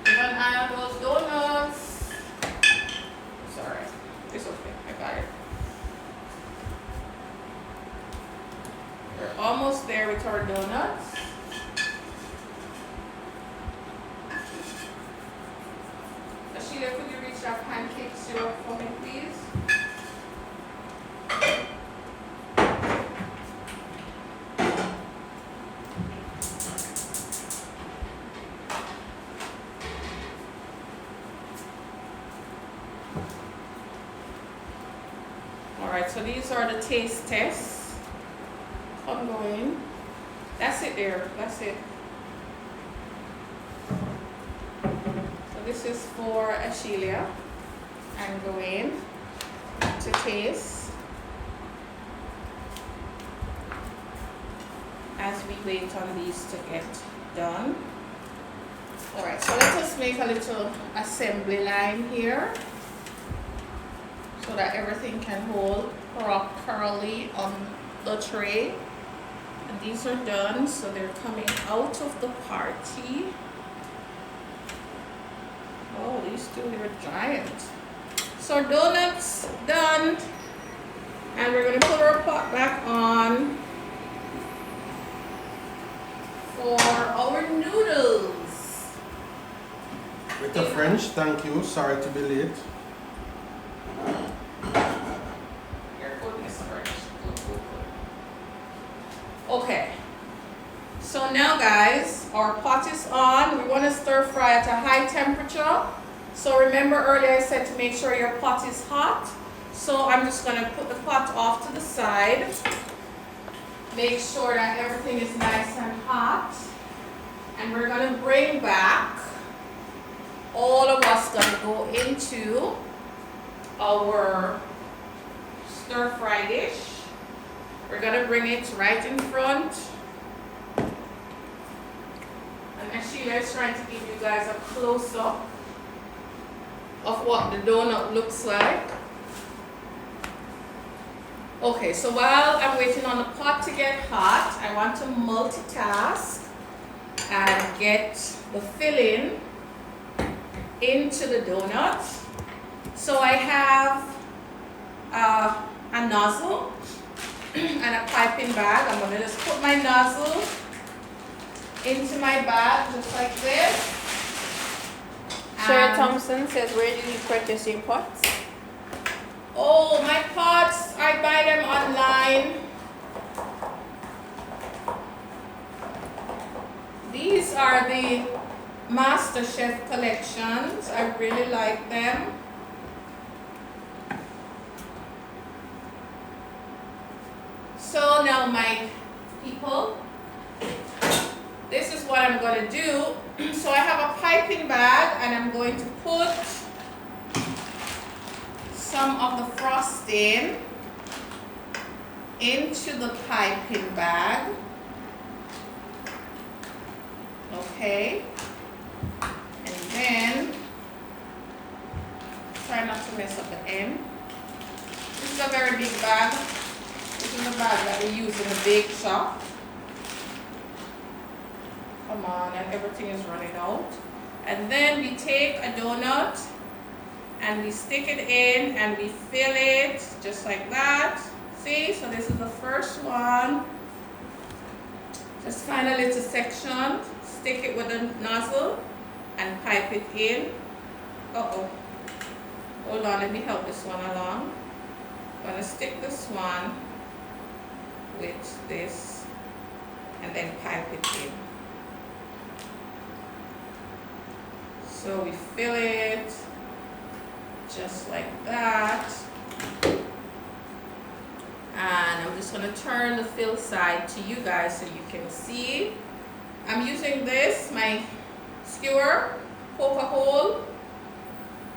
Give an eye on those donuts. Sorry, it's okay, I got it. We're almost there with our donuts. Sheila, could you reach that pancake syrup for me, please? Alright, so these are the taste tests. I'm going. That's it there. That's it. This is for Ashelia and Gawain to taste as we wait on these to get done. Alright, so let us make a little assembly line here so that everything can hold properly on the tray. And these are done, so they're coming out of the party. Oh, these two, they're giant. So donuts done. And we're going to put our pot back on for our noodles. With the French, thank you. Sorry to be late. Your goodness, French. Okay. So now, guys, our pot is on. We want to stir fry at a high temperature. So remember earlier I said to make sure your pot is hot. So I'm just going to put the pot off to the side. Make sure that everything is nice and hot. And we're going to bring back, all of us going to go into our stir fry dish. We're going to bring it right in front. And Sheila is trying to give you guys a close-up of what the donut looks like. Okay, so while I'm waiting on the pot to get hot, I want to multitask and get the filling into the donut. So I have a nozzle and a piping bag. I'm going to just put my nozzle into my bag just like this. Sarah Thompson says, where do you purchase your pots? Oh, my pots, I buy them online. These are the Master Chef collections. I really like them. So now, my people, this is what I'm going to do. So I have a piping bag and I'm going to put some of the frosting into the piping bag. Okay. And then try not to mess up the end. This is a very big bag. This is the bag that we use in the bake shop. Come on, and everything is running out. And then we take a donut and we stick it in and we fill it just like that. See, so this is the first one. Just find a little section, stick it with a nozzle and pipe it in. Uh-oh. Hold on, let me help this one along. I'm gonna stick this one with this and then pipe it in. So we fill it just like that. And I'm just gonna turn the fill side to you guys so you can see. I'm using this, my skewer, poke a hole.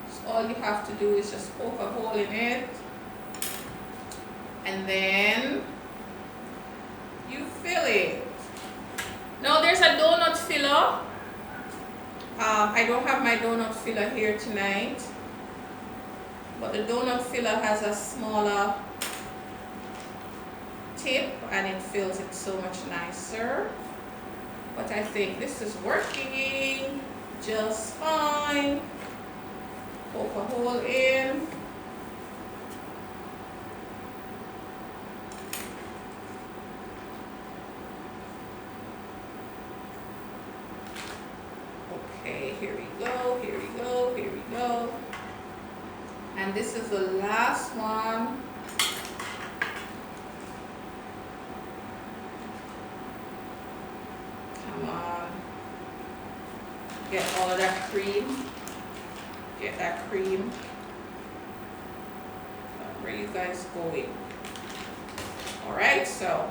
So all you have to do is just poke a hole in it. And then you fill it. Now there's a donut filler. I don't have my donut filler here tonight, but the donut filler has a smaller tip and it fills it so much nicer. But I think this is working just fine. Poke a hole in. Okay, here we go, here we go, here we go. And this is the last one. Come on. Get all of that cream. Get that cream. Where you guys going? Alright, so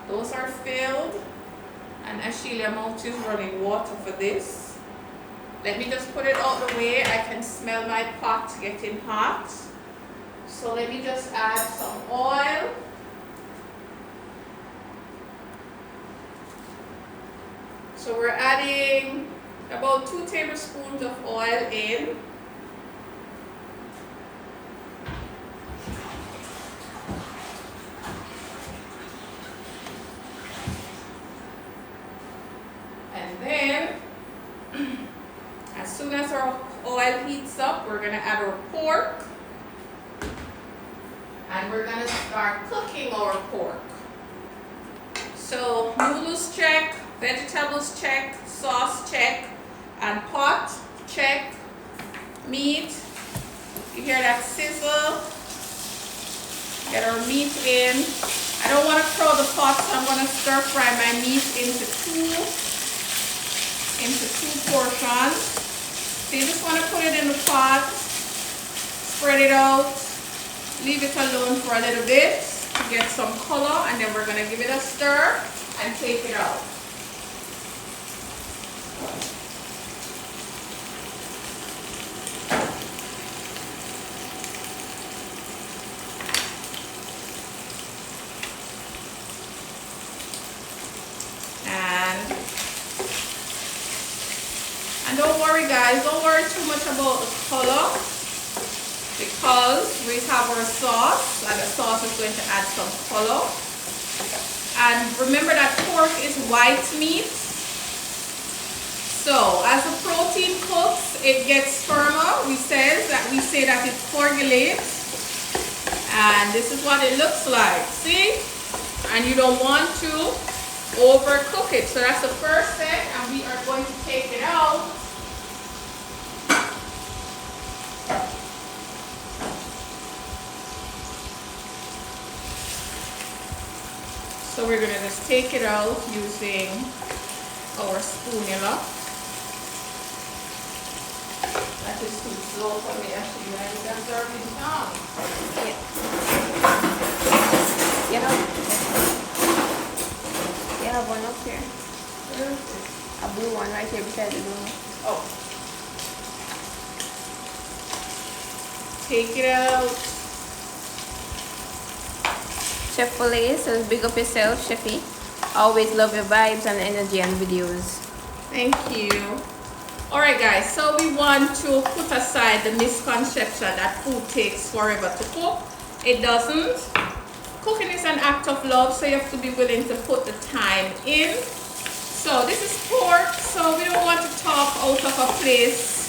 those are filled. And Ashelia mouth is running water for this. Let me just put it out the way. I can smell my pot getting hot. So let me just add some oil. So we're adding about 2 tablespoons of oil in. And then, as soon as our oil heats up, we're gonna add our pork. And we're gonna start cooking our pork. So noodles check, vegetables check, sauce check, and pot check. Meat, you hear that sizzle? Get our meat in. I don't want to crowd the pot, so I'm going to stir fry my meat into two portions. So you just want to put it in the pot, spread it out, leave it alone for a little bit to get some color, and then we're going to give it a stir and take it out. And don't worry guys, don't worry too much about the color, because we have our sauce, and the sauce is going to add some color. And remember that pork is white meat, so as the protein cooks, it gets firmer. We say that it coagulates, and this is what it looks like. See? And you don't want to overcook it. So that's the first step, and we are going to take it out. So we're gonna just take it out using our spatula. That is too slow for me actually. I need a serving tongue. Yeah. You have one up here. Where is it? A blue one right here beside the blue. Oh. Take it out. Chef Filet says, big up yourself, Chefy. Always love your vibes and energy and videos. Thank you. Alright guys, so we want to put aside the misconception that food takes forever to cook. It doesn't. Cooking is an act of love, so you have to be willing to put the time in. So this is pork, so we don't want to talk out of a place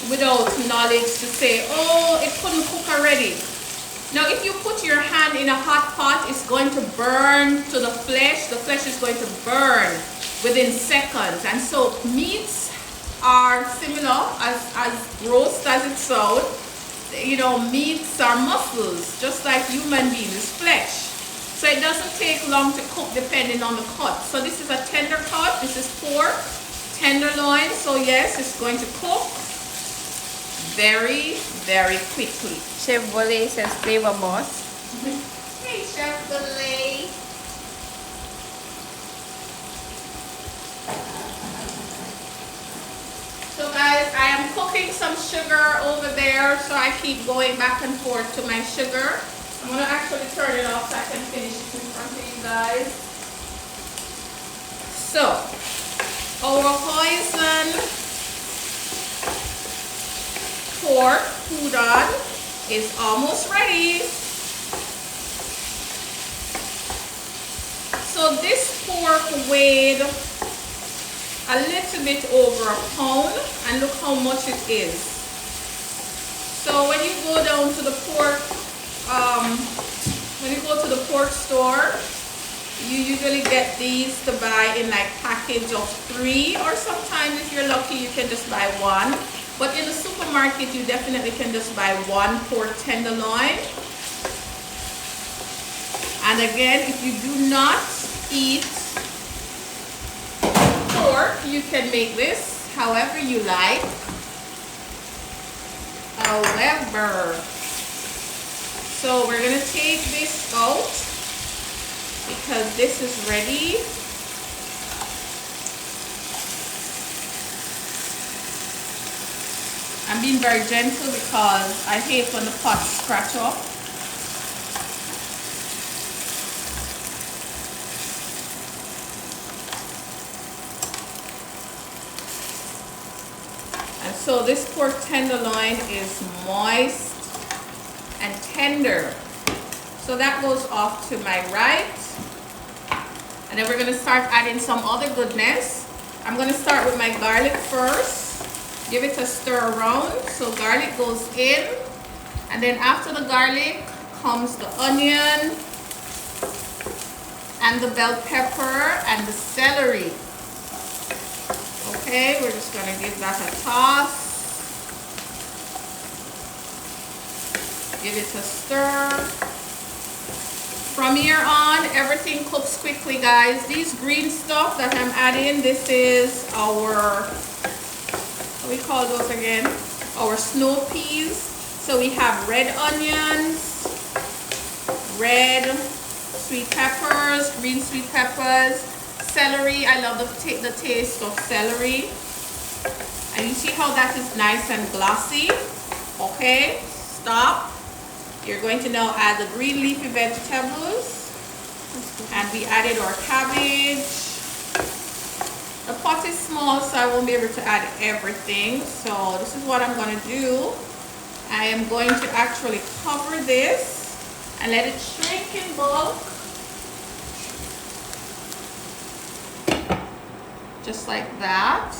without knowledge to say, oh, it couldn't cook already. Now if you put your hand in a hot pot, it's going to burn to the flesh is going to burn within seconds. And so meats are similar, as gross as it sounds. You know, meats are muscles, just like human beings, it's flesh. So it doesn't take long to cook depending on the cut. So this is a tender cut, this is pork, tenderloin. So yes, it's going to cook very, very quickly. Chef Walker says flavor boss. Hey, Chef Brulee. So guys, I am cooking some sugar over there, so I keep going back and forth to my sugar. I'm gonna actually turn it off so I can finish it in front of you guys. So, our hoisin pork udon is almost ready. So this pork weighed a little bit over a pound, and look how much it is. So when you go down to the pork, when you go to the pork store, you usually get these to buy in like package of 3, or sometimes if you're lucky you can just buy 1. But in the supermarket you definitely can just buy 1 pork tenderloin. And again, if you do not eat pork, you can make this however you like. However, so we're gonna take this out because this is ready. I'm being very gentle because I hate when the pots scratch up. And so this pork tenderloin is moist and tender. So that goes off to my right. And then we're gonna start adding some other goodness. I'm gonna start with my garlic first. Give it a stir around. So garlic goes in. And then after the garlic comes the onion and the bell pepper and the celery. Okay, we're just gonna give that a toss. Give it a stir. From here on, everything cooks quickly, guys. These green stuff that I'm adding, this is our, what we call those again? Our snow peas. So we have red onions, red sweet peppers, green sweet peppers, celery. I love the taste of celery. And you see how that is nice and glossy. Okay, stop. You're going to now add the green leafy vegetables. And we added our cabbage. The pot is small, so I won't be able to add everything. So this is what I'm going to do. I am going to actually cover this and let it shrink in bulk. Just like that.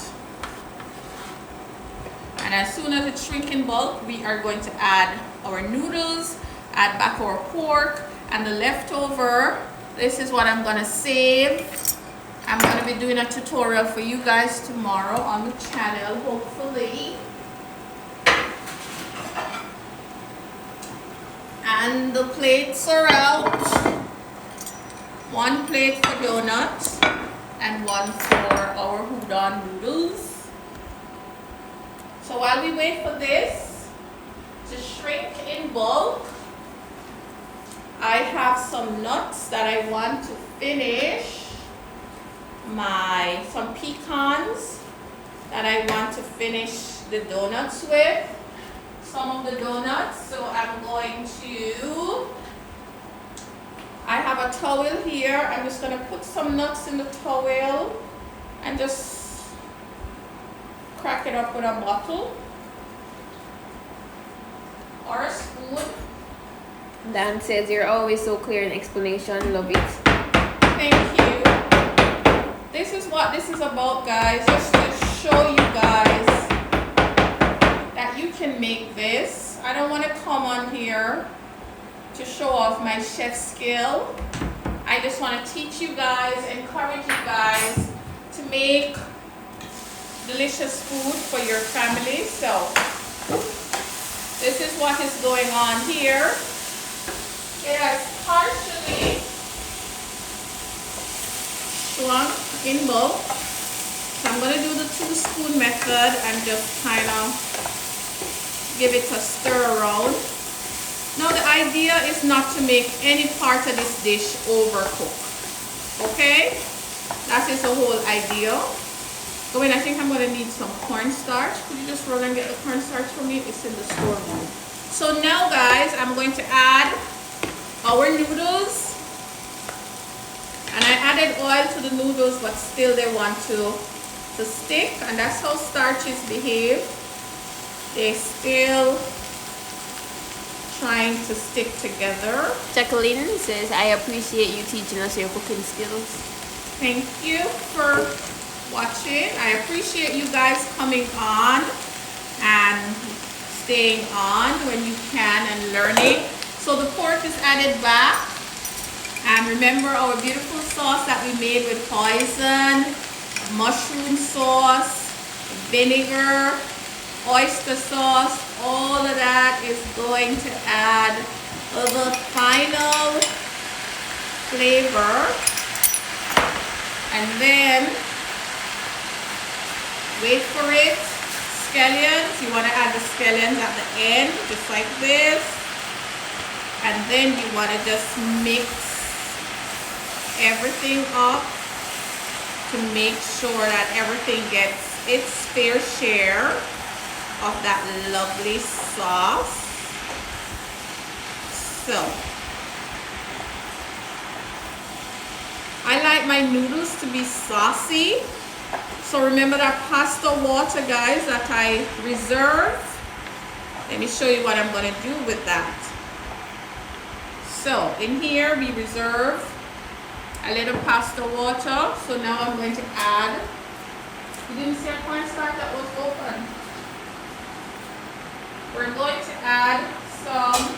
And as soon as it shrinks in bulk, we are going to add our noodles, add back our pork, and the leftover. This is what I'm going to save. I'm going to be doing a tutorial for you guys tomorrow on the channel, hopefully. And the plates are out. 1 plate for donuts and 1 for our udon noodles. So while we wait for this to shrink in bulk, I have some nuts that I want to finish. Some pecans that I want to finish the donuts with. Some of the donuts. So I'm going to, I have a towel here. I'm just going to put some nuts in the towel and just crack it up with a bottle or a spoon. Dan says you're always so clear in explanation. Love it. Thank you. This is what this is about, guys. Just to show you guys that you can make this. I don't want to come on here to show off my chef skill. I just want to teach you guys, encourage you guys to make delicious food for your family. So this is what is going on here. It has partially shrunk in bulk. So I'm going to do the 2-spoon method and just kind of give it a stir around. Now the idea is not to make any part of this dish overcooked. Okay? That is the whole idea. So I think I'm going to need some cornstarch. Could you just run and get the cornstarch for me? It's in the storeroom. So now guys, I'm going to add our noodles. And I added oil to the noodles, but still they want to stick. And that's how starches behave. They still trying to stick together. Jacqueline says, I appreciate you teaching us your cooking skills. Thank you for watching. I appreciate you guys coming on and staying on when you can and learning. So the pork is added back. And remember our beautiful sauce that we made with hoisin, mushroom sauce, vinegar, oyster sauce. All of that is going to add the final flavor. And then wait for it. Scallions, you want to add the scallions at the end, just like this. And then you want to just mix everything up to make sure that everything gets its fair share of that lovely sauce. So I like my noodles to be saucy. So remember that pasta water, guys, that I reserved. Let me show you what I'm going to do with that. So in here we reserve a little pasta water. So now I'm going to add, you didn't see a cornstarch that was open. We're going to add some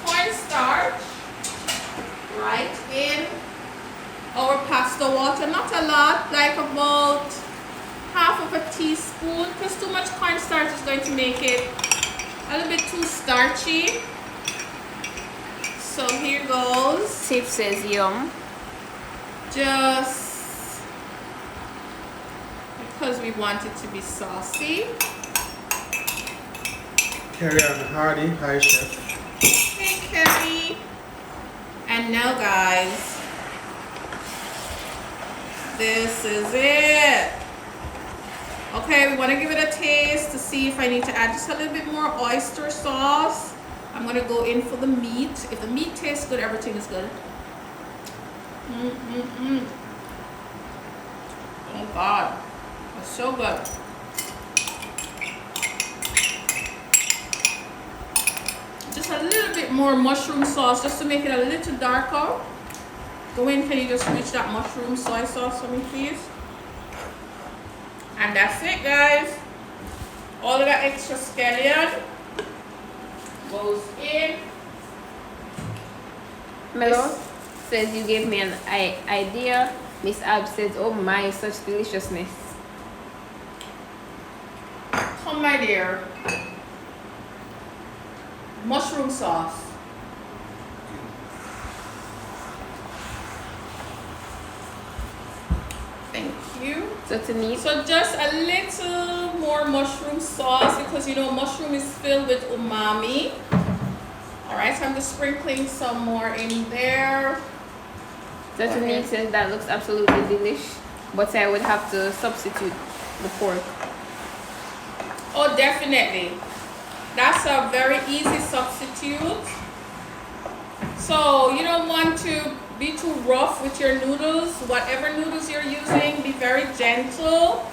cornstarch right in our pasta water. Not a lot, like about half of a teaspoon, because too much cornstarch is going to make it a little bit too starchy. So here goes. Sif says yum. Just because we want it to be saucy. Carrie Ann Hardy, hi chef. Hey Carrie. And now guys, this is it. Okay, we want to give it a taste to see if I need to add just a little bit more oyster sauce. I'm going to go in for the meat. If the meat tastes good, everything is good. Oh God, that's so good. Just a little bit more mushroom sauce just to make it a little darker. Go in, can you just reach that mushroom soy sauce for me, please? And that's it, guys. All of that extra scallion goes in. Melo says, you gave me an idea. Miss Ab says, oh my, such deliciousness. Come, my dear. Mushroom sauce. Thank you. So to me, So just a little more mushroom sauce because you know mushroom is filled with umami. Alright, so I'm just sprinkling some more in there. so to me says that looks absolutely delish, but I would have to substitute the pork. Oh, definitely. That's a very easy substitute. So you don't want to be too rough with your noodles. Whatever noodles you're using, be very gentle.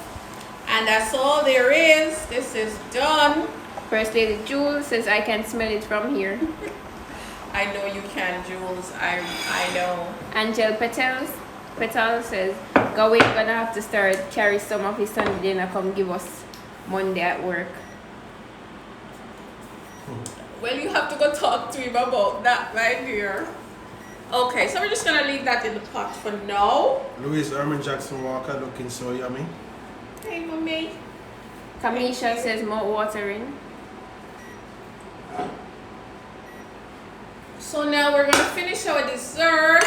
And that's all there is. This is done. First Lady Jules says, I can smell it from here. I know you can, Jules. I know. Angel Patel says, Gawain gonna have to start carry some of his Sunday dinner come give us Monday at work. Well, you have to go talk to him about that right here. Okay, so we're just gonna leave that in the pot for now. Louise Herman Jackson Walker looking so yummy. Hey, mommy. Kamisha says more watering. So now we're gonna finish our dessert.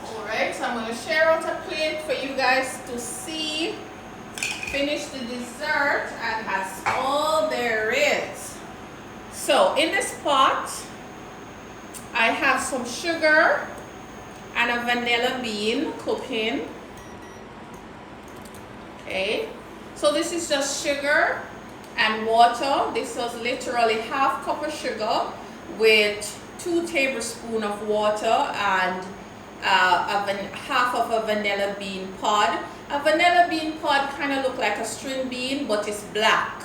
Alright, so I'm gonna share out a plate for you guys to see. Finish the dessert, and that's all there is. So in this pot, I have some sugar and a vanilla bean cooking. Okay, so this is just sugar and water. This was literally half cup of sugar with 2 tablespoons of water and half of a vanilla bean pod. A vanilla bean pod kind of look like a string bean, but it's black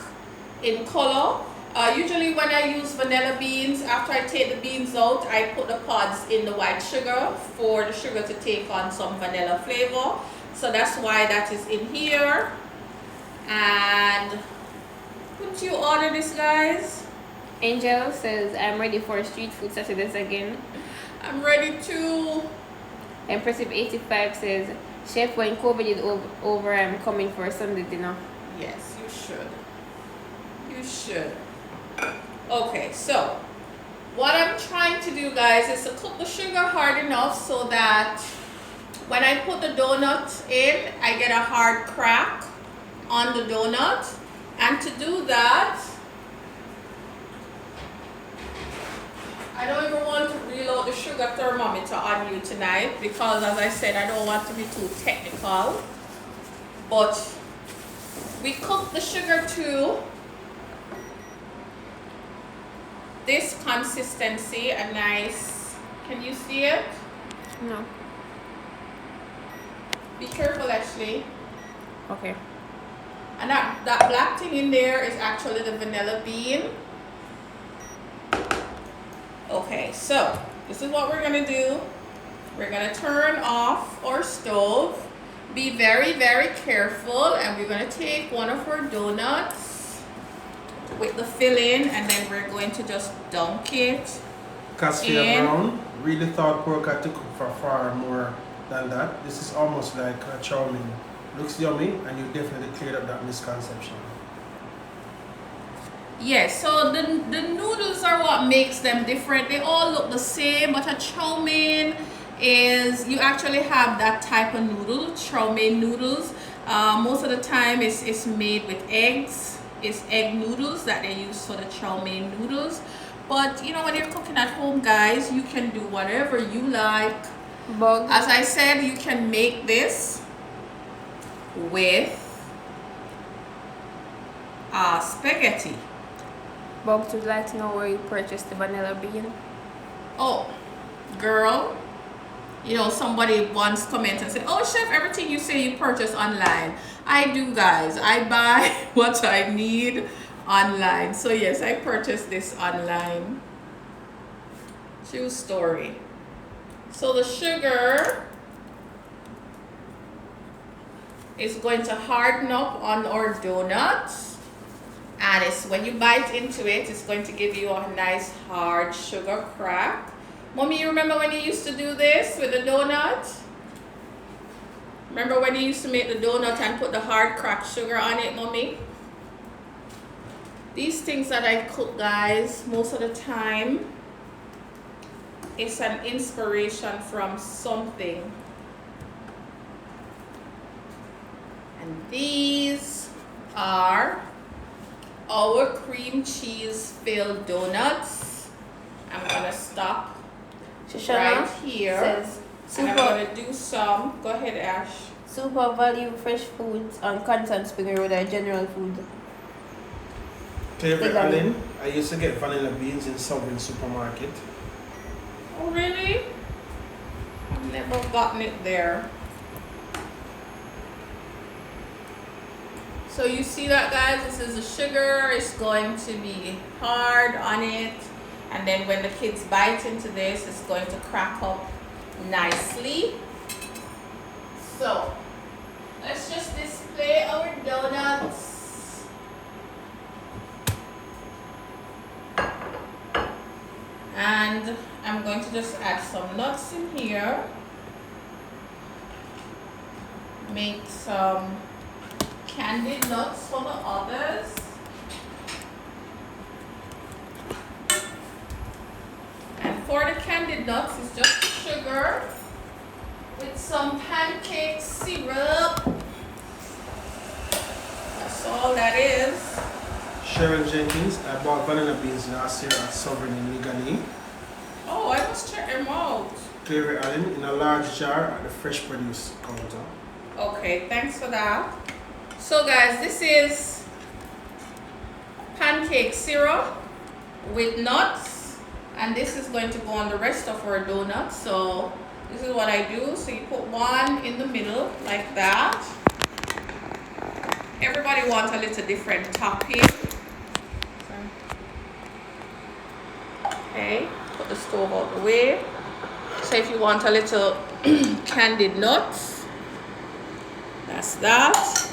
in color. Usually when I use vanilla beans, after I take the beans out, I put the pods in the white sugar for the sugar to take on some vanilla flavor. So that's why that is in here. And couldn't you order this, guys? Angel says, I'm ready for Street Food Saturdays again. I'm ready to. Impressive 85 says, Chef, when COVID is over, I'm coming for a Sunday dinner. Yes, you should. You should. Okay, so what I'm trying to do, guys, is to cook the sugar hard enough so that when I put the donut in, I get a hard crack on the donut. And to do that, I don't even want to reload the sugar thermometer on you tonight because, as I said, I don't want to be too technical. But we cook the sugar to this consistency, a nice, can you see it? No. Be careful, Ashley. Okay. And that black thing in there is actually the vanilla bean. Okay, so this is what we're gonna do. We're gonna turn off our stove. Be very, very careful, and we're gonna take one of our donuts with the filling, and then we're going to just dunk it. Cassia Brown really thought pork had to cook for far more than that. This is almost like a chow mein. Looks yummy, and you definitely cleared up that misconception. Yes, so the noodles are what makes them different. They all look the same, but a chow mein is, you actually have that type of noodle, chow mein noodles. Most of the time it's made with eggs. It's egg noodles that they use for the chow mein noodles. But you know, when you're cooking at home, guys, you can do whatever you like. Bug. As I said, you can make this with spaghetti. Bug would like to know where you purchased the vanilla bean. Oh, girl, you know, somebody once commented and said, oh, Chef, everything you say you purchase online. I do, guys. I buy what I need online. So yes, I purchased this online. True story. So the sugar is going to harden up on our donuts. And it's, when you bite into it, it's going to give you a nice hard sugar crack. Mommy, you remember when you used to do this with the donut? Remember when you used to make the donut and put the hard cracked sugar on it, Mommy? These things that I cook, guys, most of the time, it's an inspiration from something. And these are our cream cheese filled donuts. I'm gonna stop Shoshana right here. says, And I'm gonna do some. Go ahead, Ash. super value fresh foods on Constant Spring Road are general food. Favorite Allen, I used to get vanilla beans in Sovereign Supermarket. Oh, really? I've never gotten it there. So you see that, guys? This is the sugar. It's going to be hard on it. And then when the kids bite into this, it's going to crack up nicely. So let's just display our donuts. And I'm going to just add some nuts in here. Make some candied nuts for the others. And for the candied nuts, it's just sugar with some pancake syrup. That's all that is. Cheryl Jenkins, I bought banana beans last year at Sovereign in Ligani. Oh, I must check them out. Clary Allen in a large jar at the fresh produce counter. Okay, thanks for that. So guys, this is pancake syrup with nuts, and this is going to go on the rest of our donuts. So this is what I do. So you put one in the middle like that. Everybody wants a little different topping. Okay, put the stove out the way. So if you want a little candied nuts, that's that.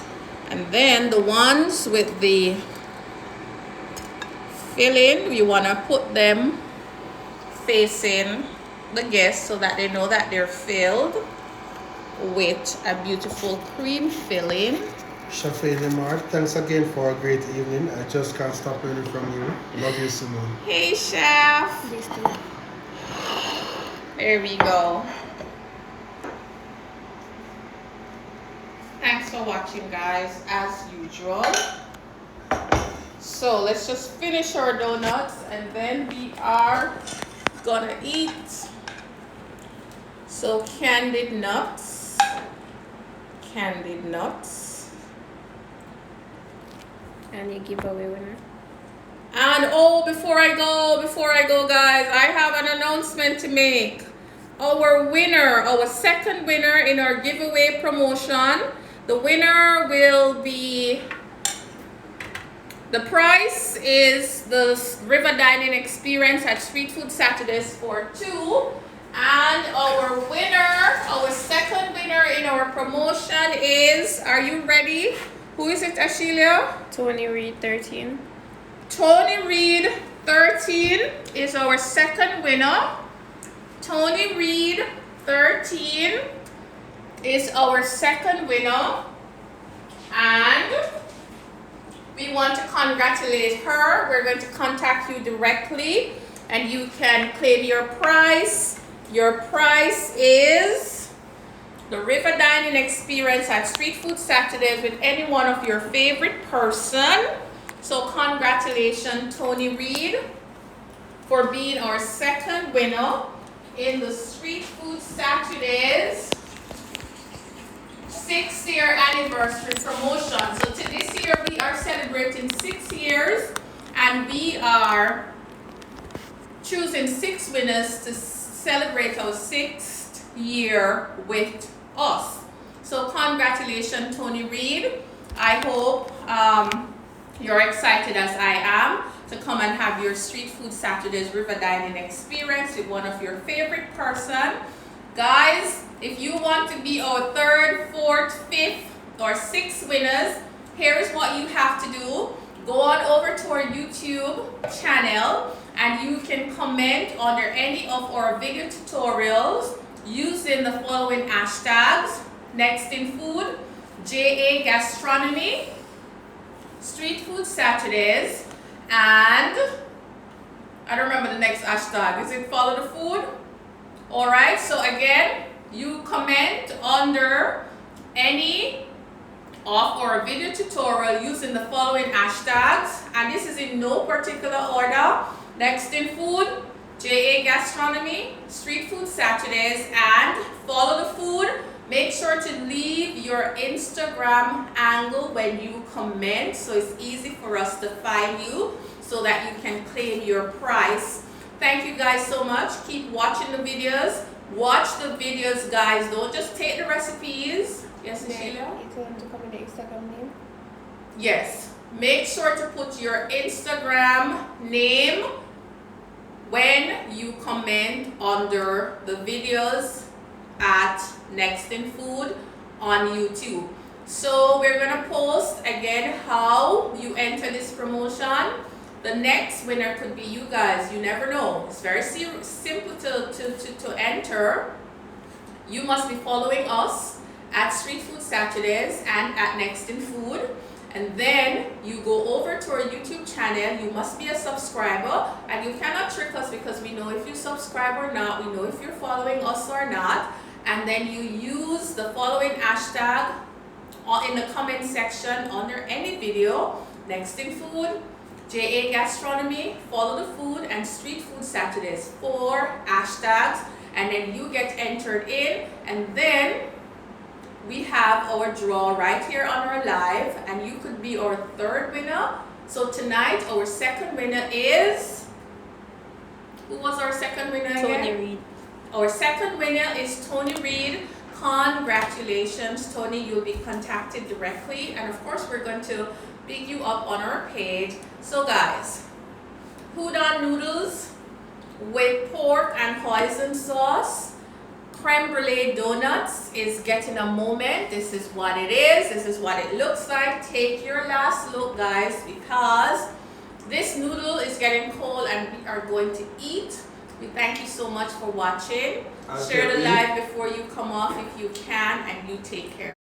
And then the ones with the filling, you want to put them facing the guests so that they know that they're filled with a beautiful cream filling. Chef Mark, thanks again for a great evening. I just can't stop learning from you. Love you, Simone. Hey, Chef. These two. There we go. Thanks for watching, guys, as usual. So let's just finish our donuts and then we are gonna eat. So candied nuts. Candied nuts. And you giveaway winner. And oh, before I go, guys, I have an announcement to make. Our winner, our second winner in our giveaway promotion, the winner will be, the prize is the River Dining Experience at Street Food Saturdays for 2. And our winner, our second winner in our promotion is, are you ready? Who is it, Ashelia? Tony Reed 13. Tony Reed 13 is our second winner. Tony Reed 13 is our second winner. And we want to congratulate her. We're going to contact you directly and you can claim your prize. Your prize is the River Dining Experience at Street Food Saturdays with any one of your favorite person. So congratulations, Tony Reed, for being our second winner in the Street Food Saturdays 6-year anniversary promotion. So this year we are celebrating 6 years and we are choosing 6 winners to celebrate our 6th year with us. So congratulations, Tony Reed. I hope you're excited as I am to come and have your Street Food Saturdays River Dining experience with one of your favorite person. Guys, if you want to be our 3rd, 4th, 5th, or 6th winners, here's what you have to do. Go on over to our YouTube channel and you can comment under any of our video tutorials using the following hashtags: Nextinfood, JA Gastronomy, Street Food Saturdays, and I don't remember the next hashtag. Is it Follow the Food? Alright, so again, you comment under any of our video tutorial using the following hashtags, and this is in no particular order: Nextinfood, JA Gastronomy, Street Food Saturdays, and Follow the Food. Make sure to leave your Instagram angle when you comment so it's easy for us to find you so that you can claim your prize. Thank you guys so much. Keep watching the videos. Watch the videos, guys. Don't just take the recipes. Yes, Sheila? You told him to comment the Instagram name. Yes, make sure to put your Instagram name when you comment under the videos at Nextinfood on YouTube. So we're gonna post again how you enter this promotion. The next winner could be you guys. You never know. It's very simple to enter. You must be following us at Streetfoodsaturdays and at Nextinfood. And then you go over to our YouTube channel. You must be a subscriber, and you cannot trick us because we know if you subscribe or not. We know if you're following us or not. And then you use the following hashtag in the comment section under any video: Nextinfood, JA Gastronomy, Follow the Food, and Street Food Saturdays. 4 hashtags, and then you get entered in, and then we have our draw right here on our live, and you could be our 3rd winner. So tonight our 2nd winner is, who was our 2nd winner again? Tony Reed. Our 2nd winner is Tony Reed. Congratulations, Tony. You'll be contacted directly, and of course we're going to pick you up on our page. So guys, udon noodles with pork and hoisin sauce, creme brulee donuts is getting a moment. This is what it is. This is what it looks like. Take your last look, guys, because this noodle is getting cold and we are going to eat. We thank you so much for watching. Share the live before you come off if you can, and you take care.